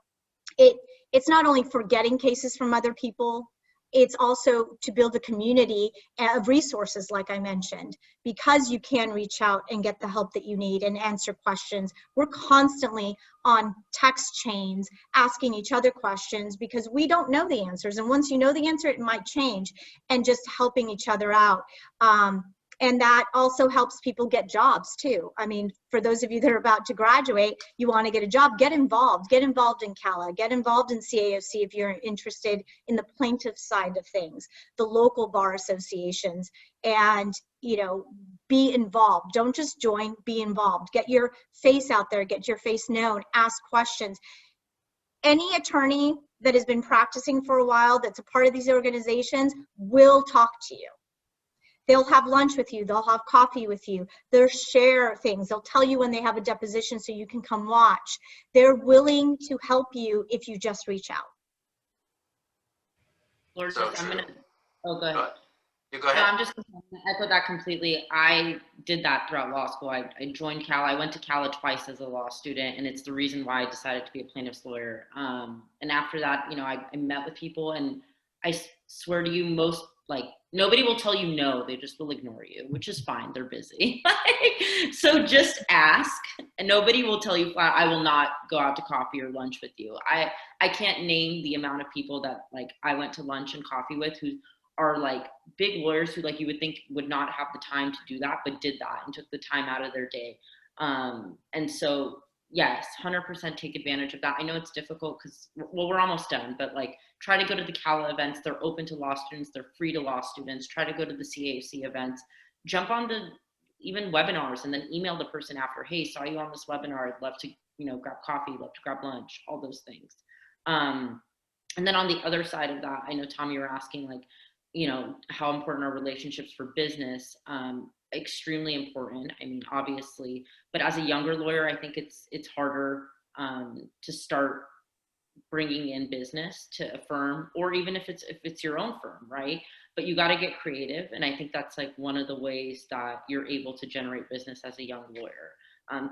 it's not only for getting cases from other people, it's also to build a community of resources, like I mentioned, because you can reach out and get the help that you need and answer questions. We're constantly on text chains asking each other questions because we don't know the answers. And once you know the answer, it might change, and just helping each other out. And that also helps people get jobs too. I mean, for those of you that are about to graduate, you want to get a job, get involved in CALA, get involved in CAOC if you're interested in the plaintiff side of things, the local bar associations, and, you know, be involved. Don't just join, be involved. Get your face out there, get your face known, ask questions. Any attorney that has been practicing for a while that's a part of these organizations will talk to you. They'll have lunch with you. They'll have coffee with you. They'll share things. They'll tell you when they have a deposition so you can come watch. They're willing to help you if you just reach out. Lourdes, So I'm true. gonna, oh, go ahead. You go ahead. No, I'm just gonna echo that completely. I did that throughout law school. I joined CALA. I went to CALA twice as a law student, and it's the reason why I decided to be a plaintiff's lawyer. And after that, you know, I met with people, and I swear to you, most, like, nobody will tell you no. They just will ignore you, which is fine. They're busy. So just ask, and nobody will tell you, I will not go out to coffee or lunch with you. I can't name the amount of people that, like, I went to lunch and coffee with who are like big lawyers who, like, you would think would not have the time to do that, but did that and took the time out of their day. And so, yes, 100% take advantage of that. I know it's difficult because, well, we're almost done, but, like, try to go to the CALA events. They're open to law students. They're free to law students. Try to go to the CAC events. Jump on the even webinars and then email the person after, hey, saw you on this webinar. I'd love to, you know, grab coffee, love to grab lunch, all those things. And then on the other side of that, I know, Tom, you were asking, like, you know, how important are relationships for business? Extremely important. I mean, obviously, but as a younger lawyer, I think it's harder to start bringing in business to a firm, or even if it's your own firm, right? But you got to get creative, and I think that's, like, one of the ways that you're able to generate business as a young lawyer.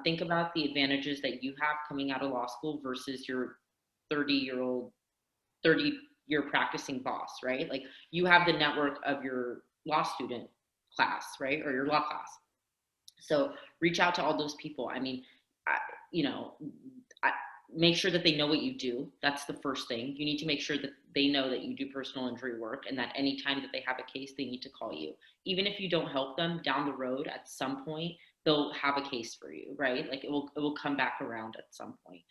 Think about the advantages that you have coming out of law school versus your 30-year practicing boss, right? Like, you have the network of your law student class, right? Or your law class. So reach out to all those people. I mean, make sure that they know what you do. That's the first thing. You need to make sure that they know that you do personal injury work, and that anytime that they have a case, they need to call you. Even if you don't help them down the road, at some point, they'll have a case for you, right? Like, it will come back around at some point.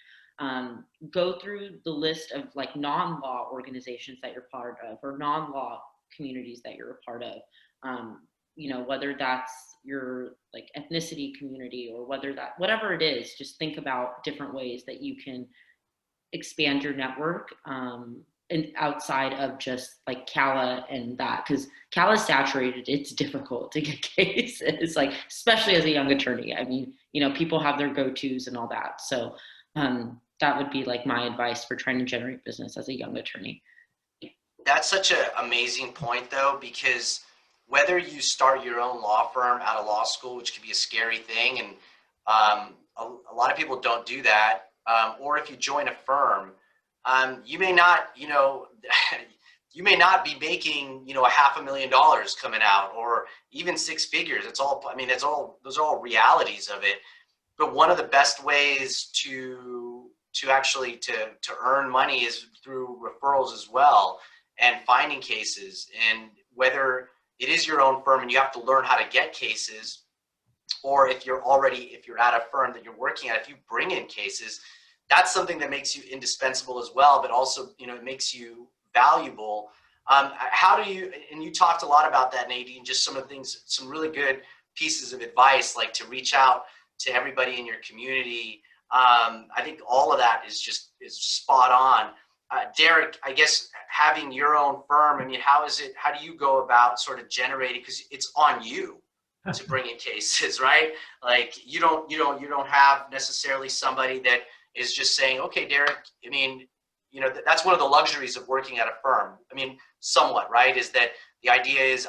Go through the list of, like, non-law organizations that you're part of, or non-law communities that you're a part of. You know, whether that's your, like, ethnicity community, or whatever it is, just think about different ways that you can expand your network, and outside of just, like, CALA and that, because CALA is saturated. It's difficult to get cases, like, especially as a young attorney. I mean, you know, people have their go-tos and all that. So that would be, like, my advice for trying to generate business as a young attorney. That's such an amazing point, though, because whether you start your own law firm out of law school, which can be a scary thing, and a lot of people don't do that, or if you join a firm, you may not, you know, you may not be making, you know, $500,000 coming out, or even 6 figures. It's all, I mean, those are all realities of it. But one of the best ways to actually to earn money is through referrals as well, and finding cases. And whether it is your own firm and you have to learn how to get cases, or if you're at a firm that you're working at, if you bring in cases, that's something that makes you indispensable as well, but also, you know, it makes you valuable. How do you, and you talked a lot about that, Nadine, just some of the things, some really good pieces of advice, like to reach out to everybody in your community. I think all of that is spot on. Derek, I guess having your own firm, I mean, how do you go about sort of generating, because it's on you to bring in cases, right? Like, you don't have necessarily somebody that is just saying, okay, Derek, I mean, you know, that's one of the luxuries of working at a firm. I mean, somewhat, right? Is that the idea is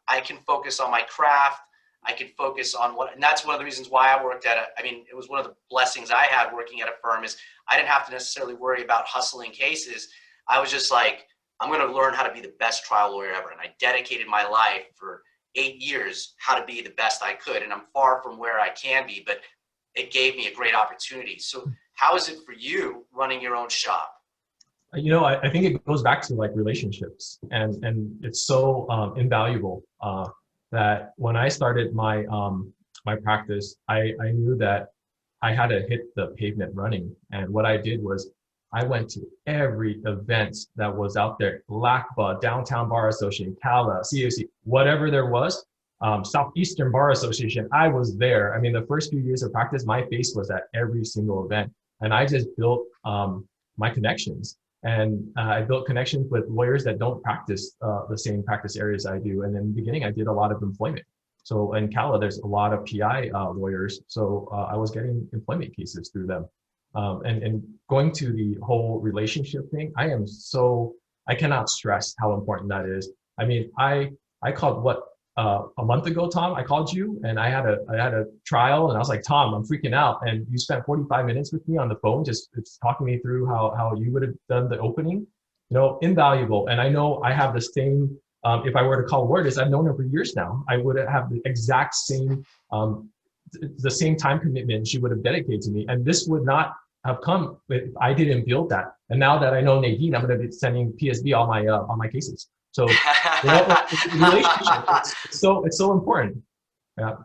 I can focus on my craft. I can focus on and that's one of the reasons why I worked it was one of the blessings I had working at a firm, is I didn't have to necessarily worry about hustling cases. I was just like, I'm going to learn how to be the best trial lawyer ever. And I dedicated my life for 8 years how to be the best I could. And I'm far from where I can be, but it gave me a great opportunity. So how is it for you running your own shop? You know, I think it goes back to, like, relationships, and it's so invaluable. that when I started my my practice, I knew that I had to hit the pavement running. And what I did was I went to every event that was out there, LACBA, Downtown Bar Association, CALA, CAC, whatever there was, Southeastern Bar Association, I was there. I mean, the first few years of practice, my face was at every single event. And I just built my connections. And I built connections with lawyers that don't practice the same practice areas I do. And in the beginning, I did a lot of employment. So in CALA, there's a lot of PI lawyers. So I was getting employment cases through them. And going to the whole relationship thing, I cannot stress how important that is. I mean, I called a month ago, Tom, I called you and I had a trial and I was like, Tom, I'm freaking out. And you spent 45 minutes with me on the phone, just talking me through how you would have done the opening, invaluable. And I know I have the same, if I were to call Lourdes, I've known her for years now. I would have the exact same, the same time commitment she would have dedicated to me. And this would not have come if I didn't build that. And now that I know Nadine, I'm going to be sending PSB all my cases. So relationship, it's so important. Yeah.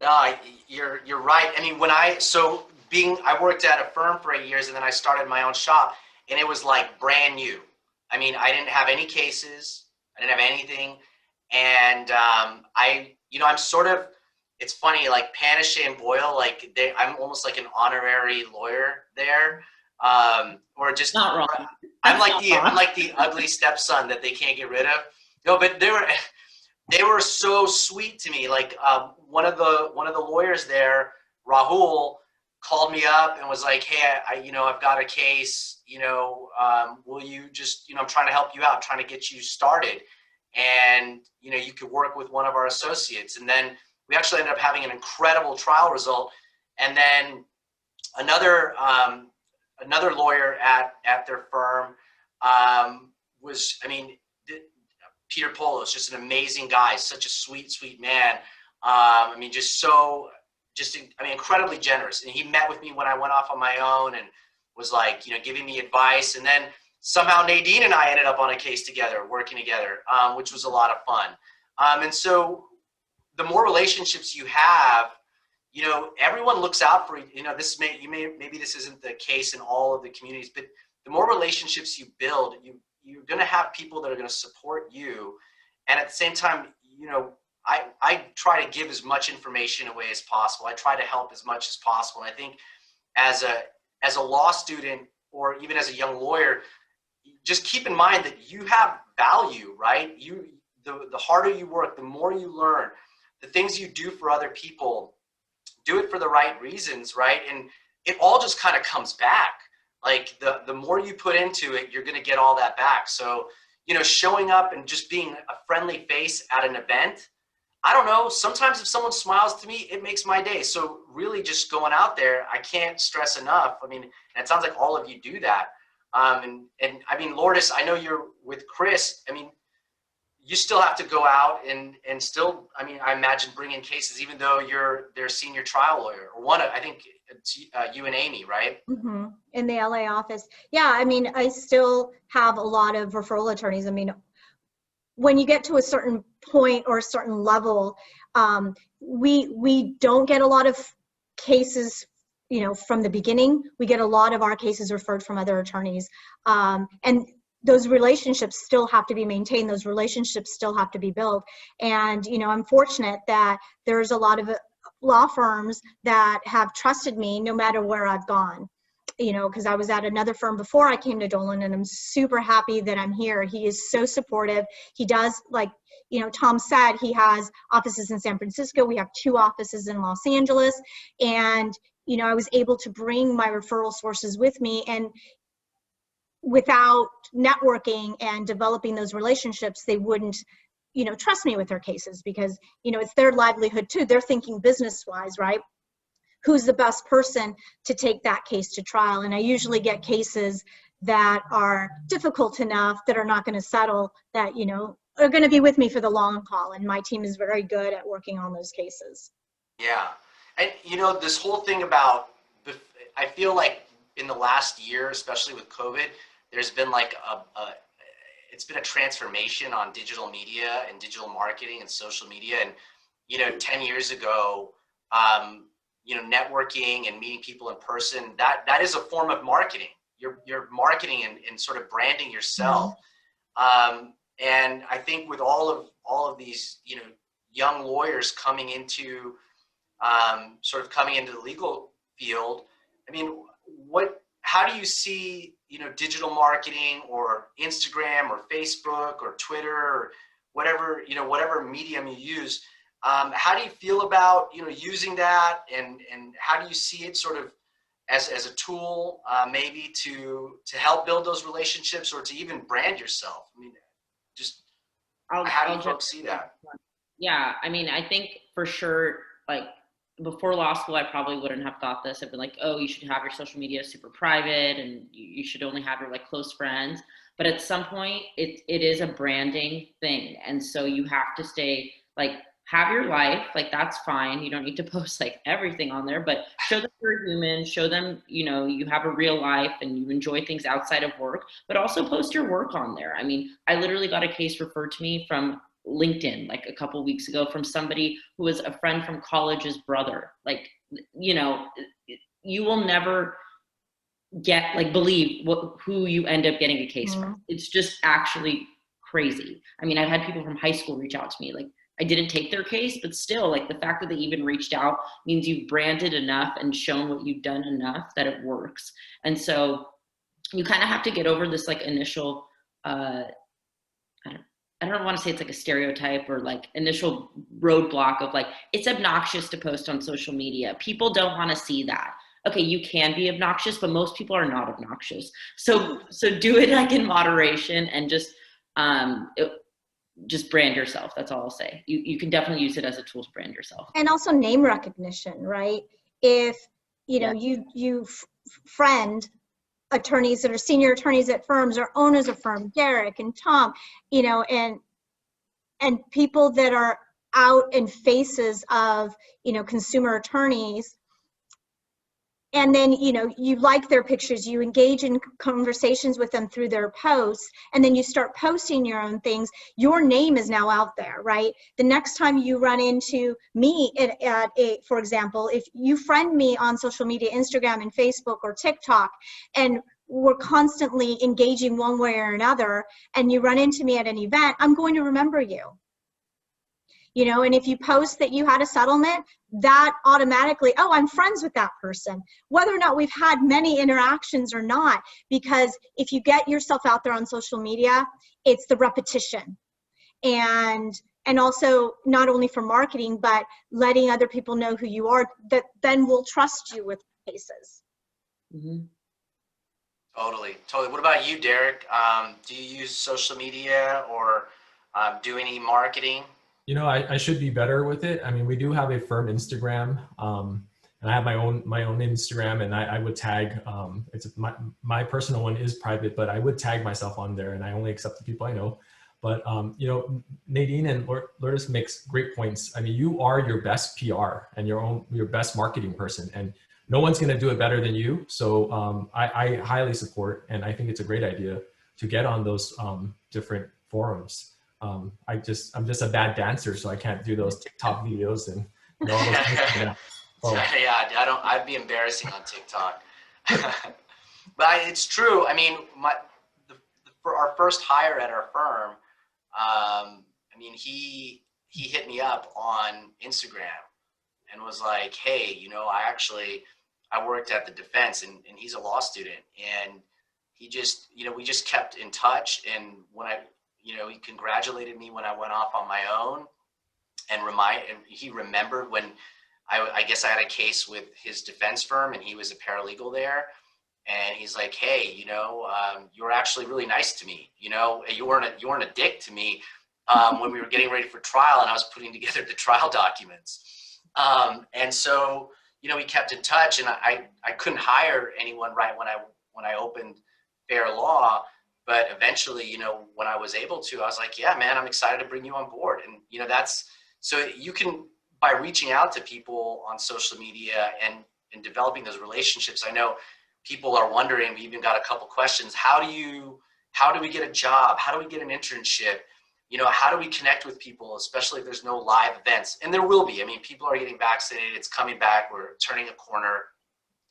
No, you're right. I mean, I worked at a firm for 8 years and then I started my own shop and it was like brand new. I mean, I didn't have any cases. I didn't have anything. And I'm sort of, it's funny, like Panache and Boyle, like I'm almost like an honorary lawyer there. Or just not wrong. I'm like the ugly stepson that they can't get rid of. No, but they were so sweet to me. Like one of the lawyers there, Rahul, called me up and was like, hey, I've got a case, will you just, I'm trying to help you out, trying to get you started. And, you could work with one of our associates. And then we actually ended up having an incredible trial result. And then another lawyer at their firm Peter Polo is just an amazing guy, such a sweet man. Incredibly generous. And he met with me when I went off on my own and was like, giving me advice. And then somehow Nadine and I ended up on a case together, working together, which was a lot of fun. And so the more relationships you have, everyone looks out for, maybe this isn't the case in all of the communities, but the more relationships you build, you're going to have people that are going to support you. And at the same time, I try to give as much information away as possible. I try to help as much as possible. And I think as a law student or even as a young lawyer, just keep in mind that you have value, right? The harder you work, the more you learn, the things you do for other people, do it for the right reasons, right? And it all just kind of comes back. Like the more you put into it, you're going to get all that back. So, showing up and just being a friendly face at an event, I don't know, sometimes if someone smiles to me, it makes my day. So really just going out there, I can't stress enough. I mean, and it sounds like all of you do that. And I mean, Lourdes, I know you're with Chris. I mean, you still have to go out and still, I imagine bring in cases, even though you're their senior trial lawyer or I think it's you and Amy, right? Mm-hmm. In the LA office. Yeah. I still have a lot of referral attorneys. When you get to a certain point or a certain level, we don't get a lot of cases, from the beginning. We get a lot of our cases referred from other attorneys. And those relationships still have to be maintained. Those relationships still have to be built. And, I'm fortunate that there's a lot of law firms that have trusted me no matter where I've gone, because I was at another firm before I came to Dolan, and I'm super happy that I'm here. He is so supportive. He does, like, Tom said, he has offices in San Francisco. We have 2 offices in Los Angeles. And, I was able to bring my referral sources with me, and without networking and developing those relationships, they wouldn't, trust me with their cases, because, it's their livelihood too. They're thinking business-wise, right? Who's the best person to take that case to trial? And I usually get cases that are difficult enough that are not going to settle, that, are going to be with me for the long haul. And my team is very good at working on those cases. Yeah. And, this whole thing about, I feel like in the last year, especially with COVID, there's been like it's been a transformation on digital media and digital marketing and social media. And, 10 years ago, networking and meeting people in person, that is a form of marketing. You're marketing and sort of branding yourself. And I think with all of these, young lawyers coming into coming into the legal field, I mean, how do you see, digital marketing or Instagram or Facebook or Twitter or whatever medium you use? How do you feel about, using that, and how do you see it sort of as a tool, maybe to help build those relationships or to even brand yourself? I mean, just how do you folks see that? Yeah, I mean, I think for sure, like before law school, I probably wouldn't have thought this. I'd been like, oh, you should have your social media super private and you should only have your like close friends. But at some point, it is a branding thing. And so you have to stay like, have your life, like that's fine. You don't need to post like everything on there, but show them you're human, show them, you have a real life and you enjoy things outside of work, but also post your work on there. I mean, I literally got a case referred to me from LinkedIn like a couple weeks ago from somebody who was a friend from college's brother. Like, you will never believe who you end up getting a case from. It's just actually crazy. I mean, I've had people from high school reach out to me, like, I didn't take their case, but still, like the fact that they even reached out means you've branded enough and shown what you've done enough that it works. And so you kind of have to get over this like initial, I don't want to say it's like a stereotype or like initial roadblock of like, it's obnoxious to post on social media. People don't want to see that. Okay, you can be obnoxious, but most people are not obnoxious. So do it like in moderation and just brand yourself. That's all I'll say. You can definitely use it as a tool to brand yourself. And also name recognition, right? If, you friend attorneys that are senior attorneys at firms or owners of firms, Derek and Tom, and people that are out in faces of, consumer attorneys. And then, you like their pictures, you engage in conversations with them through their posts, and then you start posting your own things. Your name is now out there, right? The next time you run into me for example, if you friend me on social media, Instagram and Facebook or TikTok, and we're constantly engaging one way or another, and you run into me at an event, I'm going to remember you. And if you post that you had a settlement, that automatically, oh, I'm friends with that person, whether or not we've had many interactions or not, because if you get yourself out there on social media, it's the repetition. And also not only for marketing, but letting other people know who you are that then will trust you with cases. Mm-hmm. Totally. What about you, Derek? Do you use social media or do any marketing? I should be better with it. I mean, we do have a firm Instagram, and I have my own Instagram, and I would tag. It's my personal one is private, but I would tag myself on there, and I only accept the people I know. But Nadine and Lourdes makes great points. I mean, you are your best PR and your best marketing person, and no one's going to do it better than you. So I highly support, and I think it's a great idea to get on those different forums. I'm just a bad dancer, so I can't do those TikTok videos and all those things. Yeah, I'd be embarrassing on TikTok. But it's true. I mean, for our first hire at our firm, he hit me up on Instagram and was like, hey, I worked at the defense, and he's a law student, and he just, we just kept in touch, and when he congratulated me when I went off on my own, and he remembered when I guess I had a case with his defense firm, and he was a paralegal there, and he's like, hey, you were actually really nice to me. You weren't a dick to me when we were getting ready for trial, and I was putting together the trial documents. And so, we kept in touch, and I couldn't hire anyone right when I opened Fair Law. But eventually, when I was able to, I was like, yeah, man, I'm excited to bring you on board. And, so you can, by reaching out to people on social media and developing those relationships. I know people are wondering, we even got a couple questions. How do you how do we get a job? How do we get an internship? You know, how do we connect with people, especially if there's no live events? And there will be. I mean, people are getting vaccinated. It's coming back. We're turning a corner.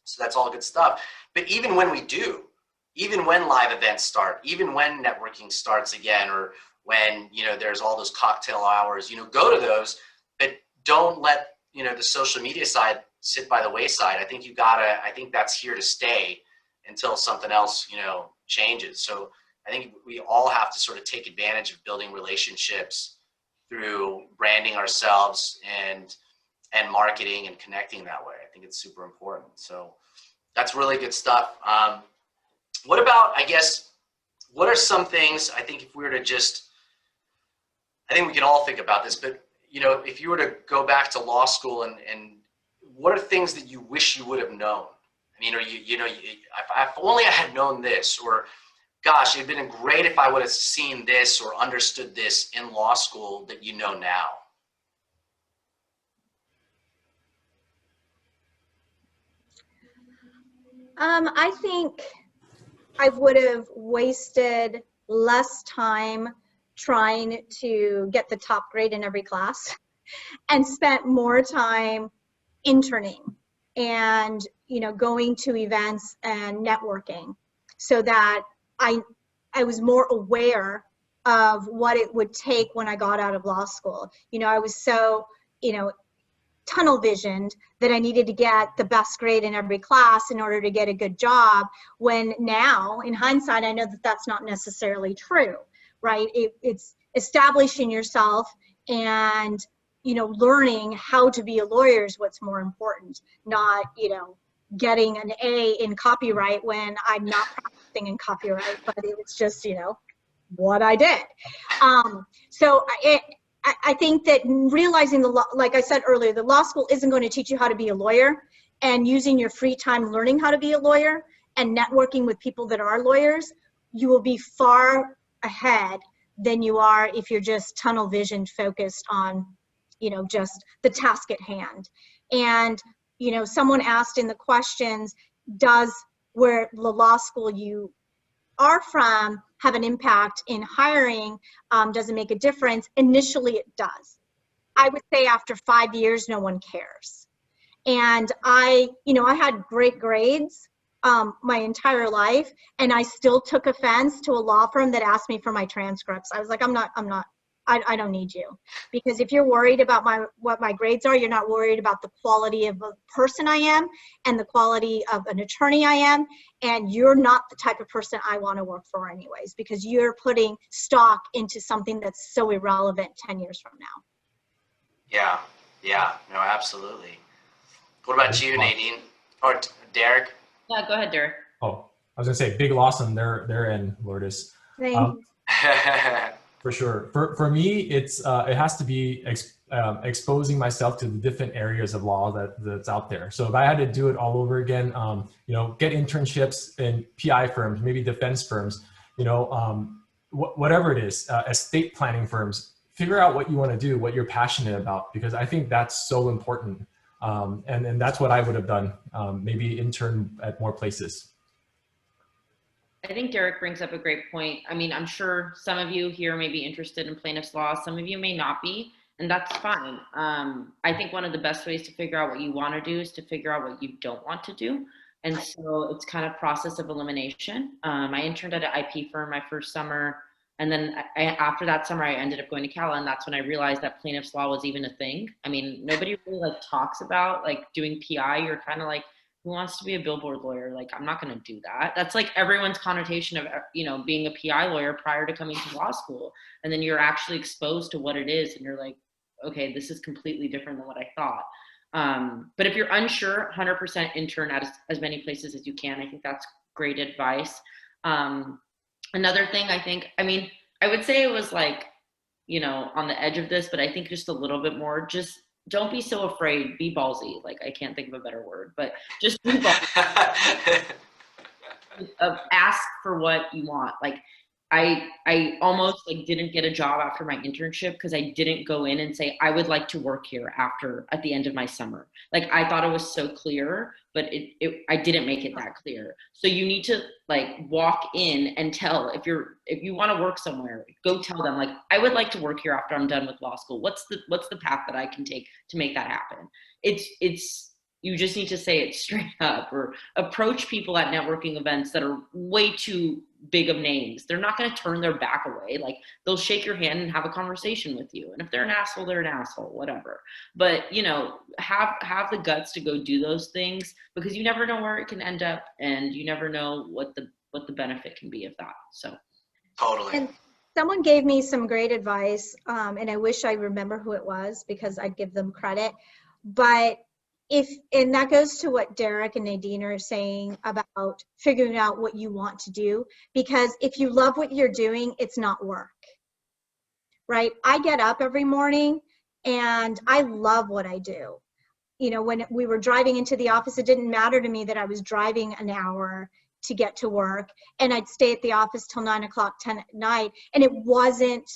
So that's all good stuff. But even when we do, even when live events start, even when networking starts again, or when, you know, there's all those cocktail hours, you know, go to those, but don't let, you know, the social media side sit by the wayside. I think I think that's here to stay until something else, you know, changes. So I think we all have to sort of take advantage of building relationships through branding ourselves and marketing and connecting that way. I think it's super important. So that's really good stuff. What about, I guess, what are some things, I think if we were to just, I think we can all think about this, but, you know, if you were to go back to law school and what are things that you wish you would have known? I mean, or you know, if only I had known this, or gosh, it'd been great if I would have seen this or understood this in law school that you know now. I think I would have wasted less time trying to get the top grade in every class and spent more time interning and, you know, going to events and networking, so that I was more aware of what it would take when I got out of law school. You know, I was so, you know, tunnel visioned that I needed to get the best grade in every class in order to get a good job, when now in hindsight I know that that's not necessarily true, right? It's establishing yourself and, you know, learning how to be a lawyer is what's more important, not, you know, getting an A in copyright when I'm not practicing in copyright, but it was just, you know, what I did. So I think that realizing the law, like I said earlier, the law school isn't going to teach you how to be a lawyer, and using your free time learning how to be a lawyer and networking with people that are lawyers, you will be far ahead than you are if you're just tunnel vision focused on, you know, just the task at hand. And, you know, someone asked in the questions, does where the law school you are from have an impact in hiring? Does it make a difference? Initially it does. I would say after 5 years, no one cares. And you know, I had great grades my entire life, and I still took offense to a law firm that asked me for my transcripts. I was like, I don't need you. Because if you're worried about what my grades are, you're not worried about the quality of a person I am and the quality of an attorney I am. And you're not the type of person I want to work for anyways, because you're putting stock into something that's so irrelevant 10 years from now. Yeah, no, absolutely. What about you, Nadine? Or Derek? Yeah, go ahead, Derek. Oh, I was gonna say big loss on their end, Lourdes. Thank you. For sure. For me, it has to be exposing myself to the different areas of law that's out there. So if I had to do it all over again, you know, get internships in PI firms, maybe defense firms, you know, whatever it is, estate planning firms, figure out what you want to do, what you're passionate about, because I think that's so important. And that's what I would have done, maybe intern at more places. I think Derek brings up a great point. I mean, I'm sure some of you here may be interested in plaintiff's law. Some of you may not be, and that's fine. I think one of the best ways to figure out what you want to do is to figure out what you don't want to do. And so it's kind of process of elimination. I interned at an IP firm my first summer. And then after that summer, I ended up going to Cal, and that's when I realized that plaintiff's law was even a thing. I mean, nobody really like talks about like doing PI. You're kind of like, who wants to be a billboard lawyer? Like, I'm not going to do that. That's like everyone's connotation of, you know, being a PI lawyer prior to coming to law school. And then you're actually exposed to what it is. And you're like, okay, this is completely different than what I thought. But if you're unsure, 100% intern at as many places as you can. I think that's great advice. Another thing I think, I mean, I would say it was like, you know, on the edge of this, but I think just a little bit more, just don't be so afraid, be ballsy. Like, I can't think of a better word, but just be ballsy. Ask for what you want. Like, I almost like didn't get a job after my internship because I didn't go in and say I would like to work here at the end of my summer. Like I thought it was so clear, but I didn't make it that clear. So you need to like walk in and tell if you want to work somewhere, go tell them like I would like to work here after I'm done with law school. What's the path that I can take to make that happen? It's you just need to say it straight up, or approach people at networking events that are way too big of names. They're not going to turn their back away. Like they'll shake your hand and have a conversation with you. And if they're an asshole, they're an asshole, whatever. But have the guts to go do those things, because you never know where it can end up, and you never know what the benefit can be of that. So Totally. And someone gave me some great advice, and I wish I remember who it was because I'd give them credit. But and that goes to what Derek and Nadine are saying about figuring out what you want to do, because if you love what you're doing, it's not work, right? I get up every morning and I love what I do. When we were driving into the office, it didn't matter to me that I was driving an hour to get to work, and I'd stay at the office till 9 o'clock, 10 at night. And it wasn't,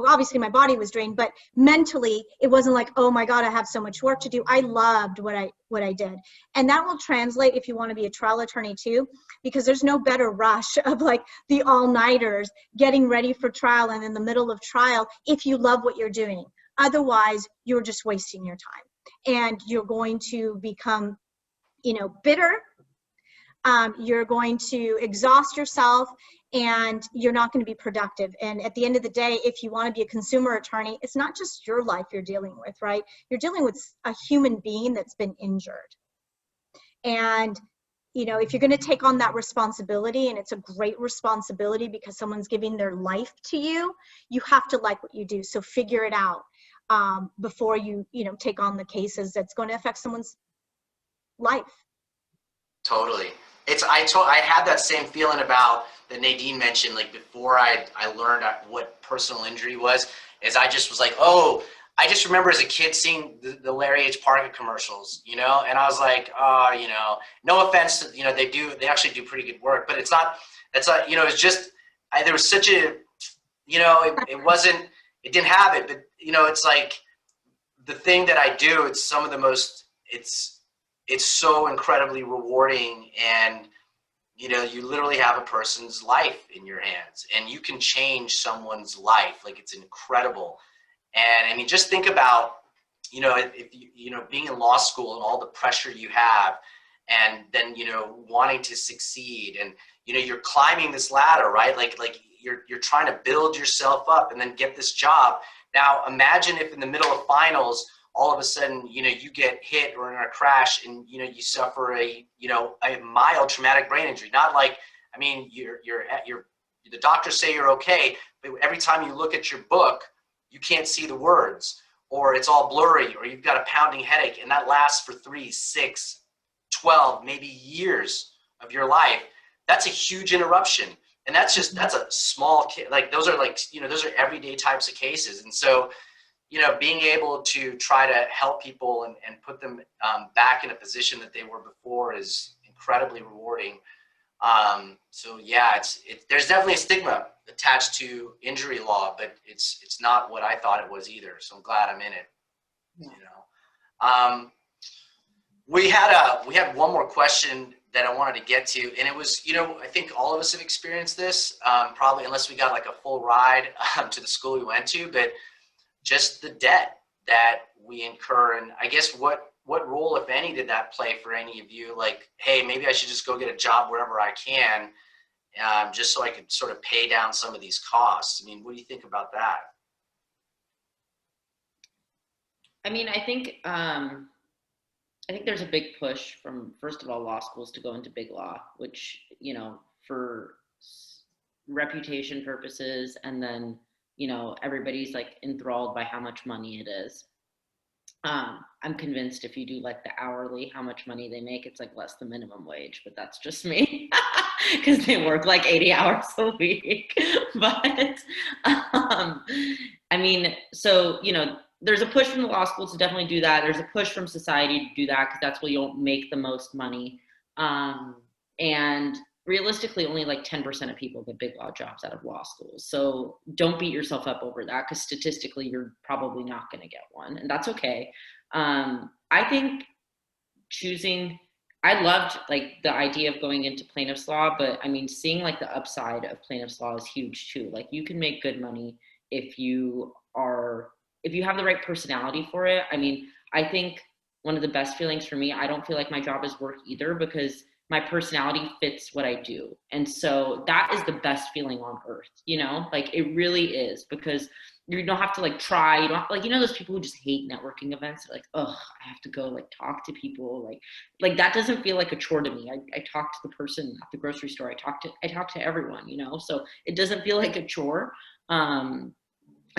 obviously my body was drained, but mentally it wasn't like, oh my God, I have so much work to do. I loved what I did. And that will translate if you want to be a trial attorney too, because there's no better rush of like the all-nighters getting ready for trial and in the middle of trial if you love what you're doing. Otherwise, you're just wasting your time and you're going to become, bitter. You're going to exhaust yourself, and you're not going to be productive. And at the end of the day, if you want to be a consumer attorney, it's not just your life you're dealing with, right? You're dealing with a human being that's been injured. And, if you're going to take on that responsibility, and it's a great responsibility because someone's giving their life to you, you have to like what you do. So figure it out before you, take on the cases that's going to affect someone's life. Totally. I had that same feeling about that Nadine mentioned, like before I learned what personal injury was, is I just was like, oh, I just remember as a kid seeing the Larry H. Parker commercials, and I was like, no offense to, they actually do pretty good work, but it's not, it's just, there was such a, it didn't have it, but it's like the thing that I do, it's some of the most, it's so incredibly rewarding, and you literally have a person's life in your hands, and you can change someone's life. Like, it's incredible. And I mean, just think about if being in law school and all the pressure you have, and then wanting to succeed, and you're climbing this ladder, right? Like you're trying to build yourself up and then get this job. Now imagine if in the middle of finals, all of a sudden, you get hit or in a crash, and, you suffer a mild traumatic brain injury. Not like, I mean, the doctors say you're okay, but every time you look at your book, you can't see the words, or it's all blurry, or you've got a pounding headache, and that lasts for 3, 6, 12, maybe years of your life. That's a huge interruption. And that's a small kid. Like, those are everyday types of cases. And so, being able to try to help people and put them back in a position that they were before is incredibly rewarding. So yeah, there's definitely a stigma attached to injury law, but it's not what I thought it was either. So I'm glad I'm in it. We had one more question that I wanted to get to, and it was, I think all of us have experienced this, probably, unless we got like a full ride to the school we went to, but just the debt that we incur. And I guess what role, if any, did that play for any of you? Like, hey, maybe I should just go get a job wherever I can, just so I could sort of pay down some of these costs. I mean, what do you think about that? I mean, I think there's a big push from, first of all, law schools to go into big law, which, for reputation purposes, and then, everybody's like enthralled by how much money it is. I'm convinced if you do like the hourly, how much money they make, it's like less than minimum wage, but that's just me because they work like 80 hours a week. But I mean, so, there's a push from the law schools to definitely do that. There's a push from society to do that because that's where you'll make the most money. And realistically only like 10% of people get big law jobs out of law schools. So don't beat yourself up over that, because statistically you're probably not going to get one, and that's okay. I think I loved like the idea of going into plaintiff's law, but I mean, seeing like the upside of plaintiff's law is huge too. Like you can make good money if you have the right personality for it. I mean, I think one of the best feelings for me, I don't feel like my job is work either, because my personality fits what I do. And so that is the best feeling on earth, you know, like it really is, because you don't have to like try, you don't have, like, you know, those people who just hate networking events. They're like, oh, I have to go like talk to people. Like that doesn't feel like a chore to me. I talk to the person at the grocery store. I talk to everyone, you know, so it doesn't feel like a chore. And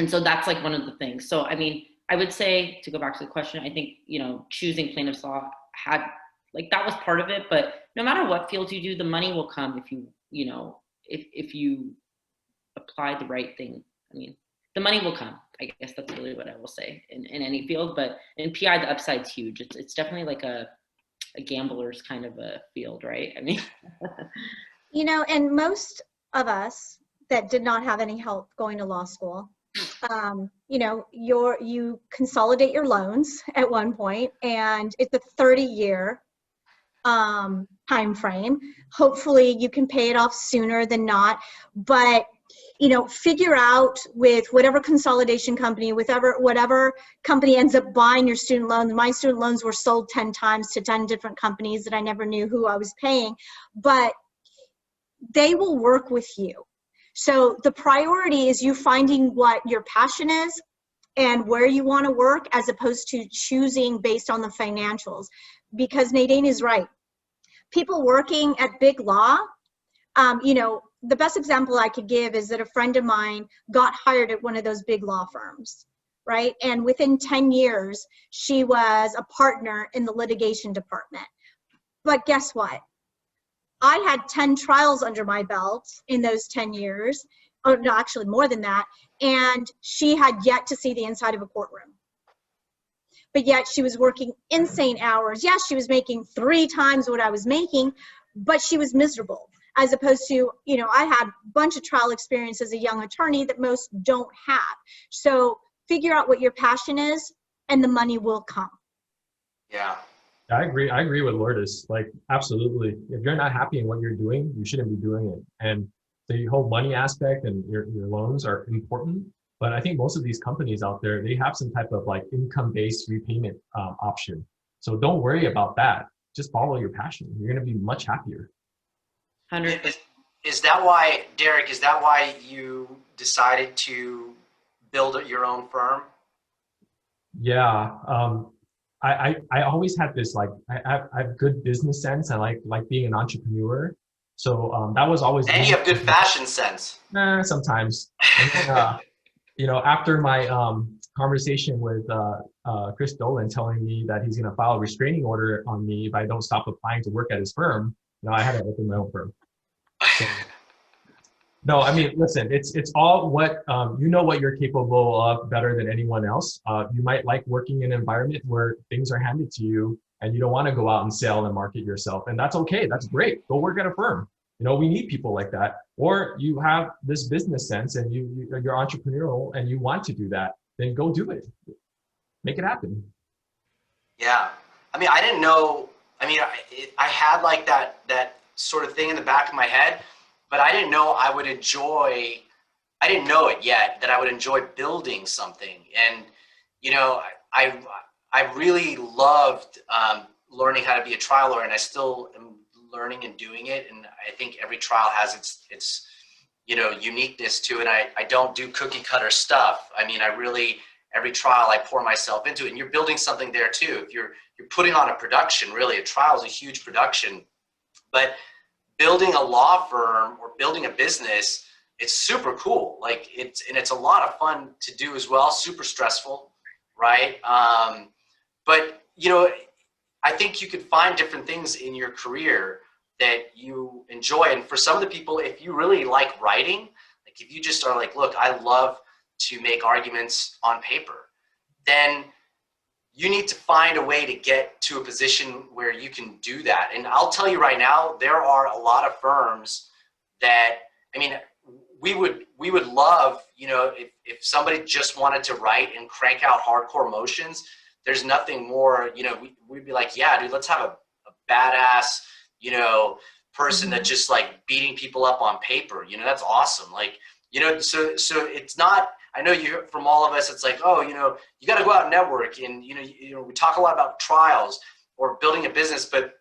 so that's like one of the things. So, I mean, I would say, to go back to the question, I think, you know, choosing plaintiff's law had, like, that was part of it, but no matter what field you do, the money will come if you know, if you apply the right thing. I mean, the money will come. I guess that's really what I will say in any field, but in PI, the upside's huge. It's definitely like a gambler's kind of a field, right? I mean, You know, and most of us that did not have any help going to law school, you know, you consolidate your loans at one point, and it's a 30-year time frame. Hopefully you can pay it off sooner than not, but you know, figure out with whatever consolidation company, whatever company ends up buying your student loans. My student loans were sold 10 times to 10 different companies that I never knew who I was paying, but they will work with you. So the priority is you finding what your passion is and where you want to work, as opposed to choosing based on the financials. Because Nadine is right. People working at big law, you know, the best example I could give is that a friend of mine got hired at one of those big law firms, right? And within 10 years, she was a partner in the litigation department. But guess what? I had 10 trials under my belt in those 10 years, or no, actually more than that, and she had yet to see the inside of a courtroom. But yet she was working insane hours. Yes, she was making 3 times what I was making, but she was miserable. As opposed to, you know, I had a bunch of trial experience as a young attorney that most don't have. So figure out what your passion is, and the money will come. Yeah. I agree with Lourdes. Like, absolutely. If you're not happy in what you're doing, you shouldn't be doing it. And the whole money aspect and your loans are important. But I think most of these companies out there, they have some type of like income-based repayment option. So don't worry about that. Just follow your passion. You're going to be much happier. 100%. Is that why, Derek, is that why you decided to build your own firm? Yeah. I always had this, like, I have good business sense. I like being an entrepreneur. So that was always. And you have good fashion sense. Sometimes. And then, you know, after my conversation with Chris Dolan telling me that he's going to file a restraining order on me if I don't stop applying to work at his firm, you know, I had to open my own firm. So, no, I mean, listen, it's all what, you know what you're capable of better than anyone else. You might like working in an environment where things are handed to you and you don't want to go out and sell and market yourself. And that's okay. That's great. Go work at a firm. You know, we need people like that. Or you have this business sense and you're entrepreneurial and you want to do that, then go do it. Make it happen. Yeah. I mean, I didn't know, I mean, I had like that sort of thing in the back of my head, but I didn't know I didn't know it yet, that I would enjoy building something. And, you know, I really loved learning how to be a trial lawyer, and I still am learning and doing it. And I think every trial has its you know, uniqueness to it. I don't do cookie cutter stuff. I mean, every trial I pour myself into it, and you're building something there too. If you're putting on a production, really, a trial is a huge production, but building a law firm or building a business, it's super cool. Like it's a lot of fun to do as well. Super stressful, right? But you know, I think you could find different things in your career that you enjoy. And for some of the people, if you really like writing, like if you just are like, look, I love to make arguments on paper, then you need to find a way to get to a position where you can do that. And I'll tell you right now, there are a lot of firms that, I mean, we would love, you know, if somebody just wanted to write and crank out hardcore motions, there's nothing more, you know, we'd be like, yeah, dude, let's have a badass, you know, person that just like beating people up on paper, you know, that's awesome. Like, you know, so it's not, I know you from all of us, it's like, oh, you know, you got to go out and network, and you know, we talk a lot about trials or building a business, but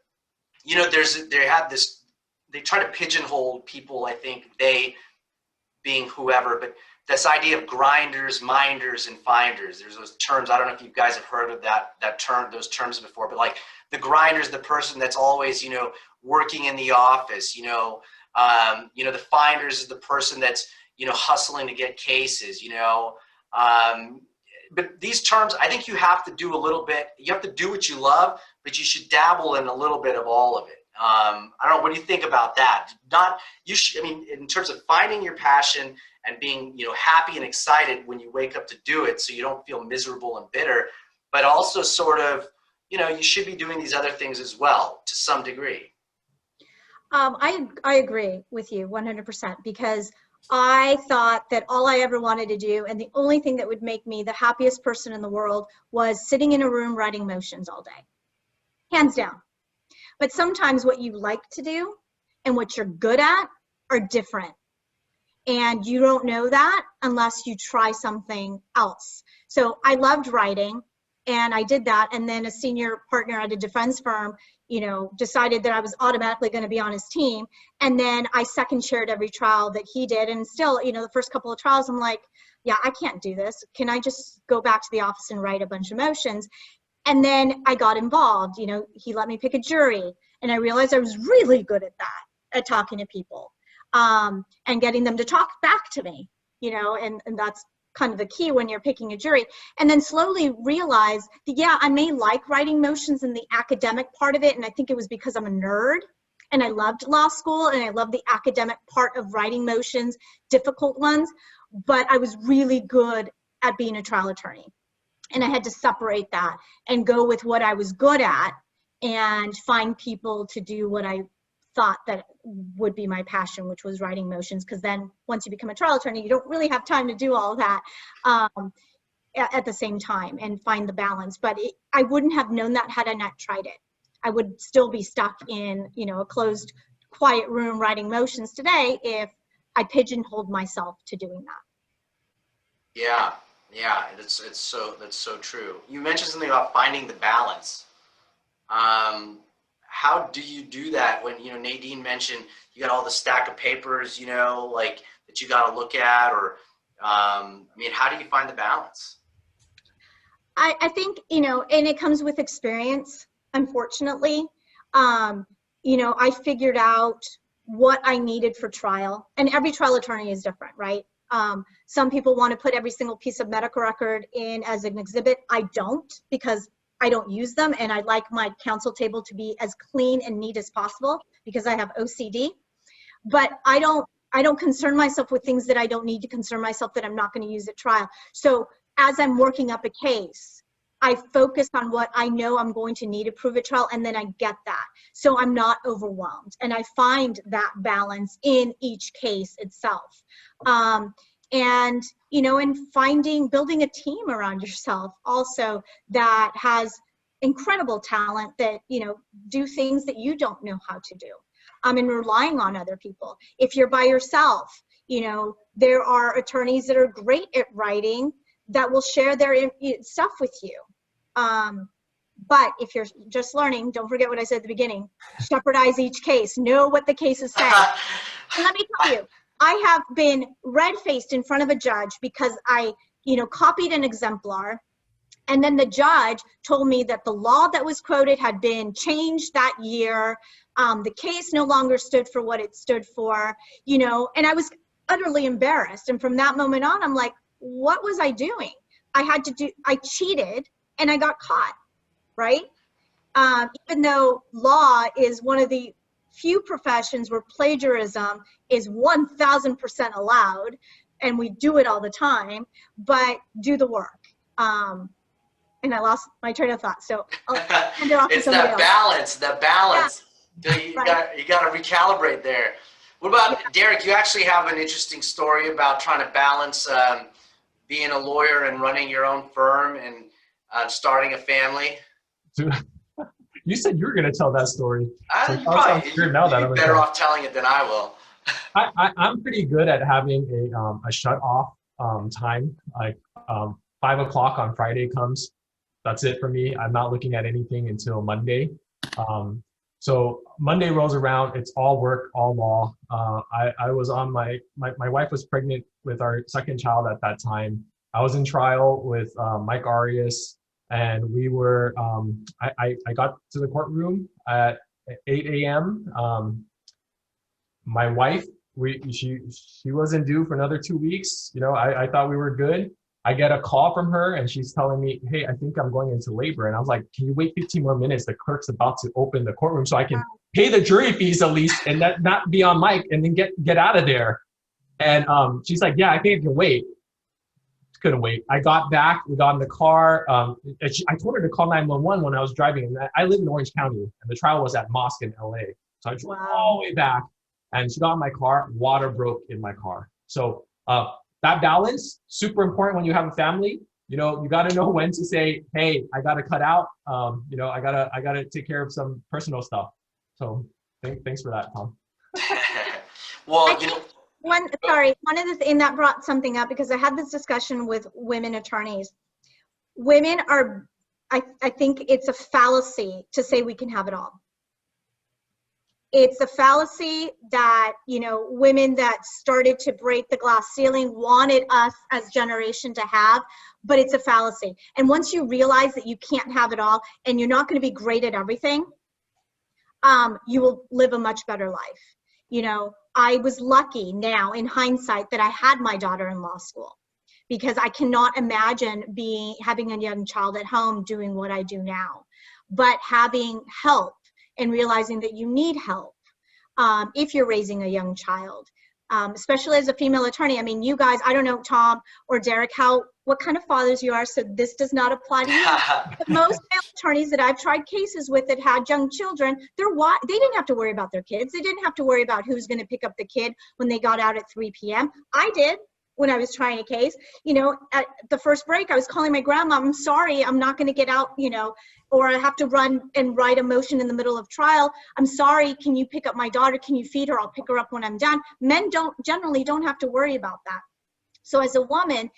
you know, they try to pigeonhole people. I think they being whoever, but this idea of grinders, minders, and finders. There's those terms. I don't know if you guys have heard of those terms before, but like the grinder is the person that's always, you know, working in the office. You know, the finders is the person that's, you know, hustling to get cases. You know, but these terms, I think you have to do a little bit. You have to do what you love, but you should dabble in a little bit of all of it. I don't know. What do you think about that? I mean, in terms of finding your passion and being, you know, happy and excited when you wake up to do it, so you don't feel miserable and bitter, but also sort of, you know, you should be doing these other things as well to some degree. I agree with you 100%, because I thought that all I ever wanted to do, and the only thing that would make me the happiest person in the world, was sitting in a room writing motions all day, hands down. But sometimes what you like to do and what you're good at are different. And you don't know that unless you try something else. So I loved writing, and I did that. And then a senior partner at a defense firm, you know, decided that I was automatically going to be on his team. And then I second chaired every trial that he did. And still, you know, the first couple of trials, I'm like, yeah, I can't do this. Can I just go back to the office and write a bunch of motions? And then I got involved. You know, he let me pick a jury, and I realized I was really good at that, at talking to people, and getting them to talk back to me, you know, and that's kind of the key when you're picking a jury. And then slowly realize that, yeah, I may like writing motions in the academic part of it, and I think it was because I'm a nerd, and I loved law school, and I loved the academic part of writing motions, difficult ones, but I was really good at being a trial attorney. And I had to separate that and go with what I was good at and find people to do what I thought that would be my passion, which was writing motions. Because then once you become a trial attorney, you don't really have time to do all of that at the same time and find the balance. But I wouldn't have known that had I not tried it. I would still be stuck in, you know, a closed, quiet room writing motions today if I pigeonholed myself to doing that. Yeah. Yeah, that's so true. You mentioned something about finding the balance. How do you do that when, you know, Nadine mentioned you got all the stack of papers, you know, like that you got to look at, or, I mean, how do you find the balance? I think, you know, and it comes with experience, unfortunately. You know, I figured out what I needed for trial, and every trial attorney is different, right? Some people want to put every single piece of medical record in as an exhibit. I don't, because I don't use them, and I like my counsel table to be as clean and neat as possible because I have OCD. But I don't concern myself with things that I don't need to concern myself that I'm not going to use at trial. So as I'm working up a case, I focus on what I know I'm going to need to prove at trial, and then I get that. So I'm not overwhelmed, and I find that balance in each case itself. And, you know, in building a team around yourself also that has incredible talent that, you know, do things that you don't know how to do. And relying on other people. If you're by yourself, you know, there are attorneys that are great at writing that will share their stuff with you. But if you're just learning, don't forget what I said at the beginning, shepherdize each case, know what the cases say. And let me tell you, I have been red-faced in front of a judge because I, you know, copied an exemplar, and then the judge told me that the law that was quoted had been changed that year. The case no longer stood for what it stood for, you know, and I was utterly embarrassed. And from that moment on, I'm like, what was I doing? I cheated, and I got caught, right? Even though law is one of the few professions where plagiarism is 1000% allowed, and we do it all the time, but do the work. and I lost my train of thought. So I'll hand it off to It's somebody that else. balance. You Right. got to recalibrate there. What about Derek? You actually have an interesting story about trying to balance being a lawyer and running your own firm and starting a family. So, you said you were going to tell that story. So it sounds Probably weird now that you'd I'm be going to better tell. off telling it than I will. I'm pretty good at having a shut off time. Like 5 o'clock on Friday comes. That's it for me. I'm not looking at anything until Monday. So Monday rolls around. It's all work, all law. I was on my wife was pregnant with our second child at that time. I was in trial with Mike Arias, and we were. I got to the courtroom at 8 a.m. My wife, she wasn't due for another 2 weeks. You know, I thought we were good. I get a call from her and she's telling me, hey, I think I'm going into labor. And I was like, can you wait 15 more minutes? The clerk's about to open the courtroom so I can pay the jury fees at least and not be on mic and then get out of there. And she's like, yeah, I think I can wait. Couldn't wait. I got back, we got in the car. I told her to call 911 when I was driving. And I live in Orange County and the trial was at Mosque in LA. So I drove all the way back and she got in my car, water broke in my car. So that balance, super important when you have a family. You know, you got to know when to say, hey, I got to cut out. You know, I gotta take care of some personal stuff. So thanks for that, Tom. Well, you know, One of the things that brought something up, because I had this discussion with women attorneys. Women are, I think it's a fallacy to say we can have it all. It's a fallacy that, you know, women that started to break the glass ceiling wanted us as generation to have, but it's a fallacy. And once you realize that you can't have it all and you're not going to be great at everything, you will live a much better life. You know, I was lucky now in hindsight that I had my daughter in law school, because I cannot imagine having a young child at home doing what I do now. But having help and realizing that you need help if you're raising a young child, especially as a female attorney. I mean, you guys, I don't know, Tom or Derek, what kind of fathers you are, so this does not apply to you. But most male attorneys that I've tried cases with that had young children, they didn't have to worry about their kids. They didn't have to worry about who's going to pick up the kid when they got out at 3 p.m. I did. When I was trying a case, you know, at the first break, I was calling my grandma, I'm sorry, I'm not going to get out, you know, or I have to run and write a motion in the middle of trial. I'm sorry, can you pick up my daughter? Can you feed her? I'll pick her up when I'm done. Men generally don't have to worry about that. So as a woman,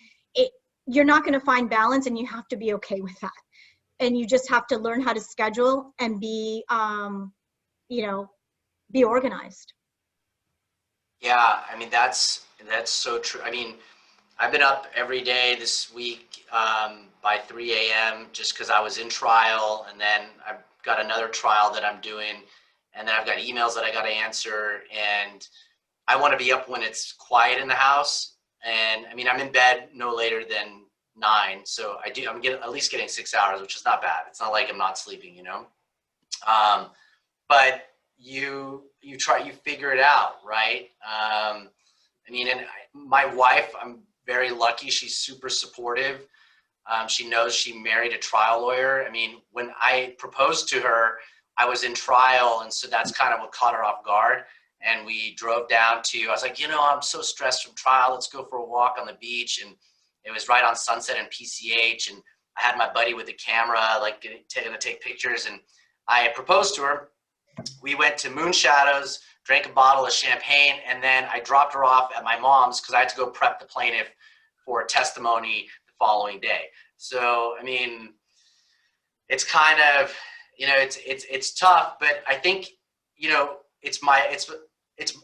you're not going to find balance, and you have to be okay with that. And you just have to learn how to schedule and be, you know, be organized. yeah, I mean, that's so true. I mean, I've been up every day this week by 3 a.m. just because I was in trial, and then I've got another trial that I'm doing, and then I've got emails that I got to answer, and I want to be up when it's quiet in the house. And I mean, I'm in bed no later than 9, so I'm at least getting 6 hours, which is not bad. It's not like I'm not sleeping, you know. But you figure it out, right? I mean, and my wife, I'm very lucky. She's super supportive. She knows she married a trial lawyer. I mean, when I proposed to her, I was in trial, and so that's kind of what caught her off guard. And we drove down I was like, you know, I'm so stressed from trial. Let's go for a walk on the beach. And it was right on Sunset and PCH. And I had my buddy with the camera, like going to take pictures. And I proposed to her. We went to Moon Shadows, drank a bottle of champagne, and then I dropped her off at my mom's because I had to go prep the plaintiff for testimony the following day. So, I mean, it's kind of, you know, it's tough, but I think, you know, it's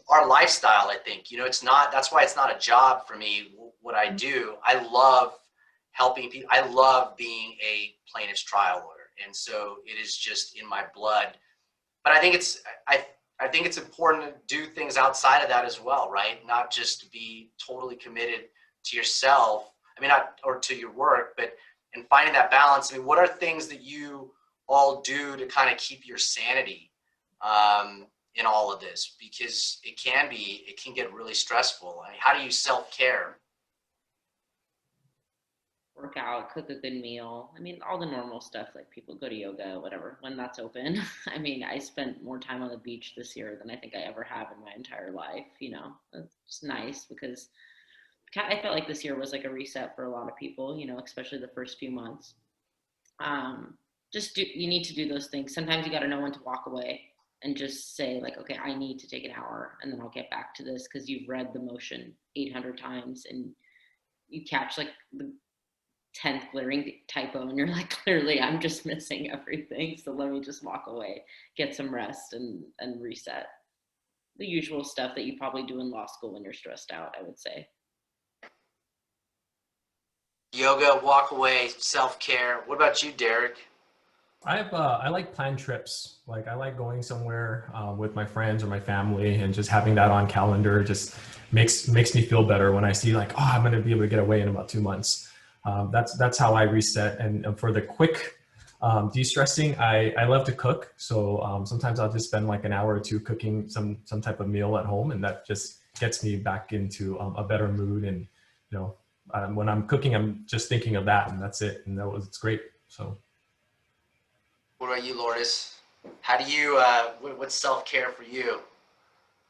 our lifestyle. I think, you know, that's why it's not a job for me. What I do, I love helping people. I love being a plaintiff's trial lawyer. And so it is just in my blood. But I think it's important to do things outside of that as well, right? Not just be totally committed to yourself. I mean, or to your work, but in finding that balance. I mean, what are things that you all do to kind of keep your sanity in all of this? Because it can get really stressful. I mean, how do you self-care? work out, cook a good meal. I mean, all the normal stuff, like people go to yoga, whatever, when that's open. I mean, I spent more time on the beach this year than I think I ever have in my entire life. You know, it's nice because I felt like this year was like a reset for a lot of people, you know, especially the first few months. You need to do those things. Sometimes you got to know when to walk away and just say like, okay, I need to take an hour and then I'll get back to this, because you've read the motion 800 times and you catch like the 10th glaring typo and you're like, clearly I'm just missing everything, so let me just walk away, get some rest, and reset. The usual stuff that you probably do in law school when you're stressed out, I would say. Yoga, walk away, self-care. What about you, Derek? I like planned trips. Like I like going somewhere with my friends or my family, and just having that on calendar just makes me feel better when I see like, oh, I'm going to be able to get away in about 2 months. That's how I reset. And for the quick de-stressing, I love to cook. So sometimes I'll just spend like an hour or two cooking some type of meal at home, and that just gets me back into a better mood. And you know, when I'm cooking, I'm just thinking of that, and that's it. And it's great. So. What about you, Lourdes? How do you, what's self-care for you?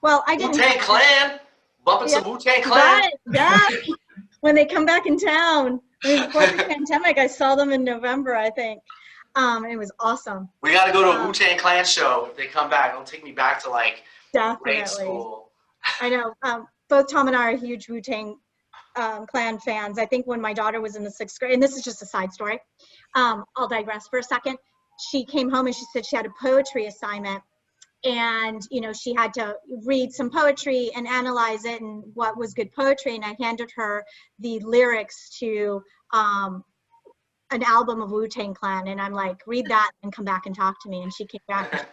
Well, I didn't. Wu-Tang Clan? Bumping some Wu-Tang Clan? Right, yeah. When they come back in town. I mean, before the pandemic, I saw them in November, I think. And it was awesome. We got to go to a Wu-Tang Clan show if they come back. It'll take me back to like grade Definitely. school. I know. Both Tom and I are huge Wu-Tang Clan fans. I think when my daughter was in the 6th grade, and this is just a side story, I'll digress for a second. She came home and she said she had a poetry assignment, and you know, she had to read some poetry and analyze it and what was good poetry. And I handed her the lyrics to an album of Wu-Tang Clan, and I'm like, read that and come back and talk to me. And she came back and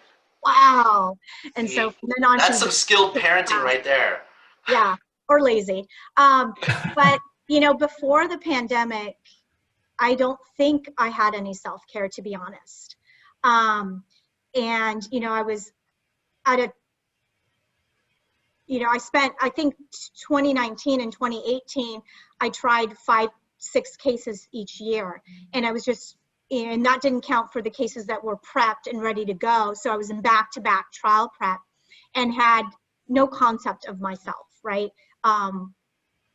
wow. And so from then on, that's some skilled parenting right there. Yeah, or lazy. But you know, before the pandemic, I don't think I had any self-care, to be honest. And, you know, I was at a, you know, I spent, I think 2019 and 2018, I tried 5-6 cases each year. And I was just, and that didn't count for the cases that were prepped and ready to go. So I was in back-to-back trial prep and had no concept of myself, right? And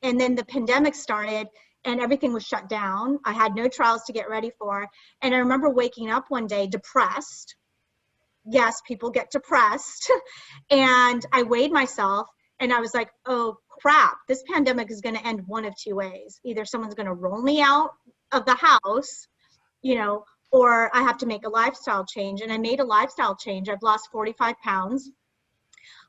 then the pandemic started and everything was shut down. I had no trials to get ready for. And I remember waking up one day depressed. Yes, people get depressed. And I weighed myself and I was like, oh crap, this pandemic is gonna end one of two ways. Either someone's gonna roll me out of the house, you know, or I have to make a lifestyle change. And I made a lifestyle change. I've lost 45 pounds.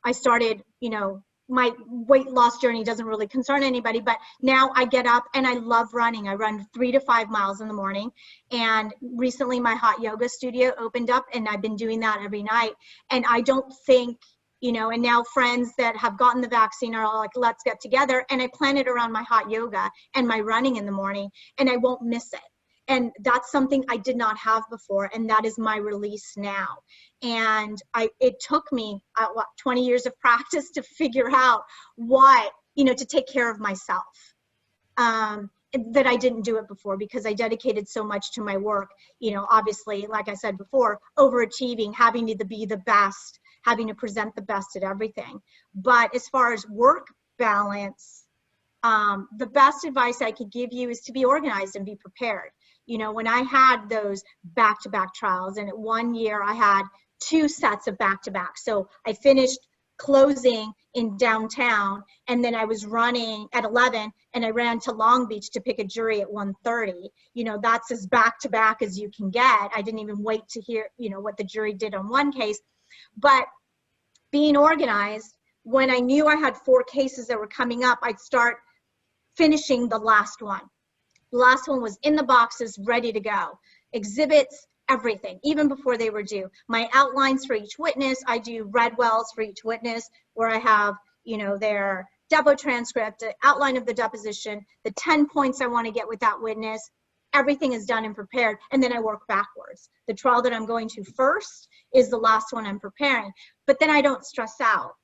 I started, you know, my weight loss journey doesn't really concern anybody, but now I get up and I love running. I run 3 to 5 miles in the morning. And recently my hot yoga studio opened up and I've been doing that every night. And I don't think, you know, and now friends that have gotten the vaccine are all like, let's get together. And I plan it around my hot yoga and my running in the morning, and I won't miss it. And that's something I did not have before. And that is my release now. And it took me 20 years of practice to figure out what, you know, to take care of myself. That I didn't do it before because I dedicated so much to my work, you know, obviously, like I said before, overachieving, having to be the best, having to present the best at everything. But as far as work balance, the best advice I could give you is to be organized and be prepared. You know, when I had those back-to-back trials, and at 1 year I had 2 sets of back-to-back. So I finished closing in downtown, and then I was running at 11, and I ran to Long Beach to pick a jury at 1:30. You know, that's as back-to-back as you can get. I didn't even wait to hear, you know, what the jury did on one case. But being organized, when I knew I had 4 cases that were coming up, I'd start finishing the last one. The last one was in the boxes, ready to go. Exhibits, everything, even before they were due. My outlines for each witness, I do red wells for each witness, where I have, you know, their depo transcript, the outline of the deposition, the 10 points I want to get with that witness. Everything is done and prepared, and then I work backwards. The trial that I'm going to first is the last one I'm preparing, but then I don't stress out.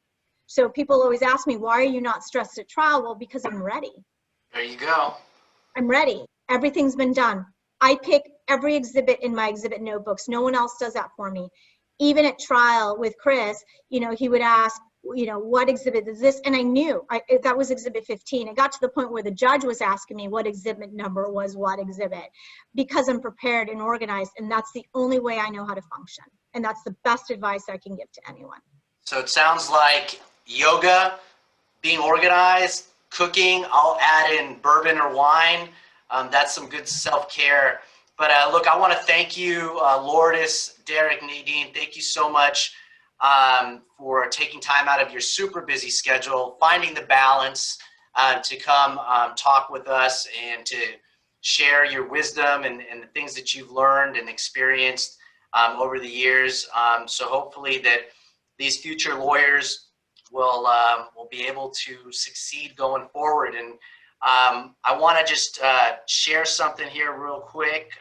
So people always ask me, why are you not stressed at trial? Well, because I'm ready. There you go. I'm ready. Everything's been done. I pick every exhibit in my exhibit notebooks. No one else does that for me. Even at trial with Chris, he would ask, what exhibit is this? And I knew that was exhibit 15. It got to the point where the judge was asking me what exhibit number was what exhibit, because I'm prepared and organized, and that's the only way I know how to function. And that's the best advice I can give to anyone. So it sounds like yoga, being organized, cooking. I'll add in bourbon or wine. That's some good self-care. But look, I want to thank you, Lourdes, Derek, Nadine. Thank you so much for taking time out of your super busy schedule, finding the balance to come talk with us and to share your wisdom and the things that you've learned and experienced over the years. So hopefully that these future lawyers will be able to succeed going forward. And I want to just share something here real quick.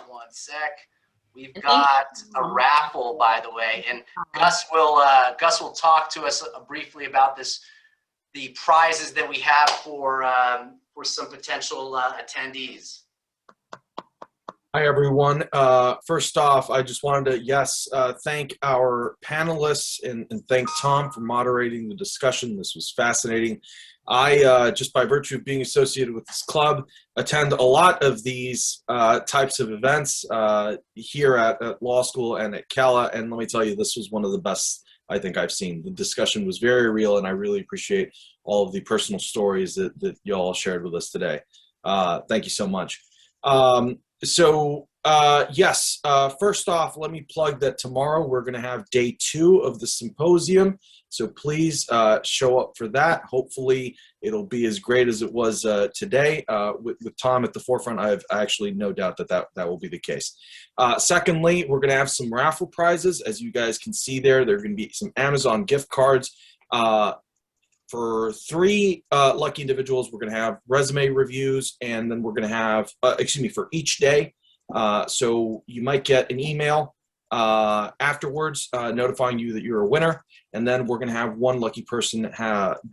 One sec. We've got a raffle, by the way, and Gus will talk to us briefly about the prizes that we have for some potential attendees. Hi, everyone. First off, I just wanted to, thank our panelists and thank Tom for moderating the discussion. This was fascinating. I, just by virtue of being associated with this club, attend a lot of these types of events here at law school and at Cala, and let me tell you, this was one of the best I think I've seen. The discussion was very real, and I really appreciate all of the personal stories that you all shared with us today. Thank you so much. First off, let me plug that tomorrow we're going to have day 2 of the symposium. So please show up for that. Hopefully it'll be as great as it was today. With Tom at the forefront, I have actually no doubt that will be the case. Secondly, we're going to have some raffle prizes. As you guys can see there, there are going to be some Amazon gift cards. For 3 lucky individuals, we're going to have resume reviews, and then we're going to have, for each day. So you might get an email afterwards notifying you that you're a winner, and then we're going to have 1 lucky person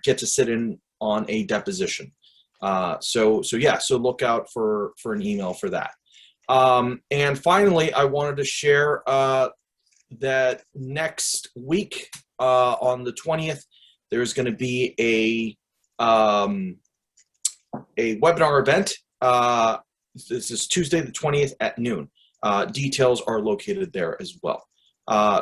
get to sit in on a deposition. So look out for an email for that. And finally, I wanted to share that next week on the 20th, there's going to be a webinar event. This is Tuesday the 20th at noon. Details are located there as well.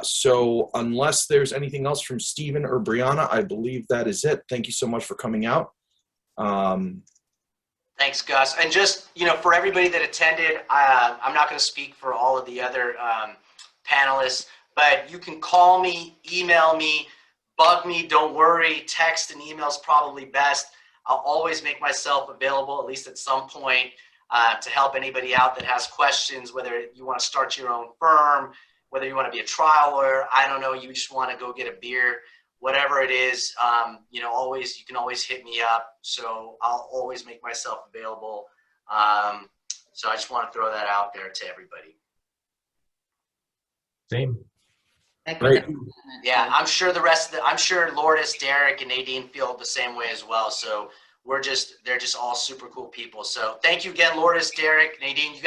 So unless there's anything else from Stephen or Brianna, I believe that is it. Thank you so much for coming out. Thanks, Gus. And just, for everybody that attended, I'm not going to speak for all of the other panelists, but you can call me, email me, bug me, don't worry. Text and email is probably best. I'll always make myself available, at least at some point, to help anybody out that has questions, whether you want to start your own firm, whether you want to be a trial lawyer, I don't know, you just want to go get a beer, whatever it is, you can always hit me up. So I'll always make myself available. So I just want to throw that out there to everybody. Same. Great. Yeah, I'm sure I'm sure Lourdes, Derek, and Nadine feel the same way as well. So they're just all super cool people. So thank you again, Lourdes, Derek, Nadine. You guys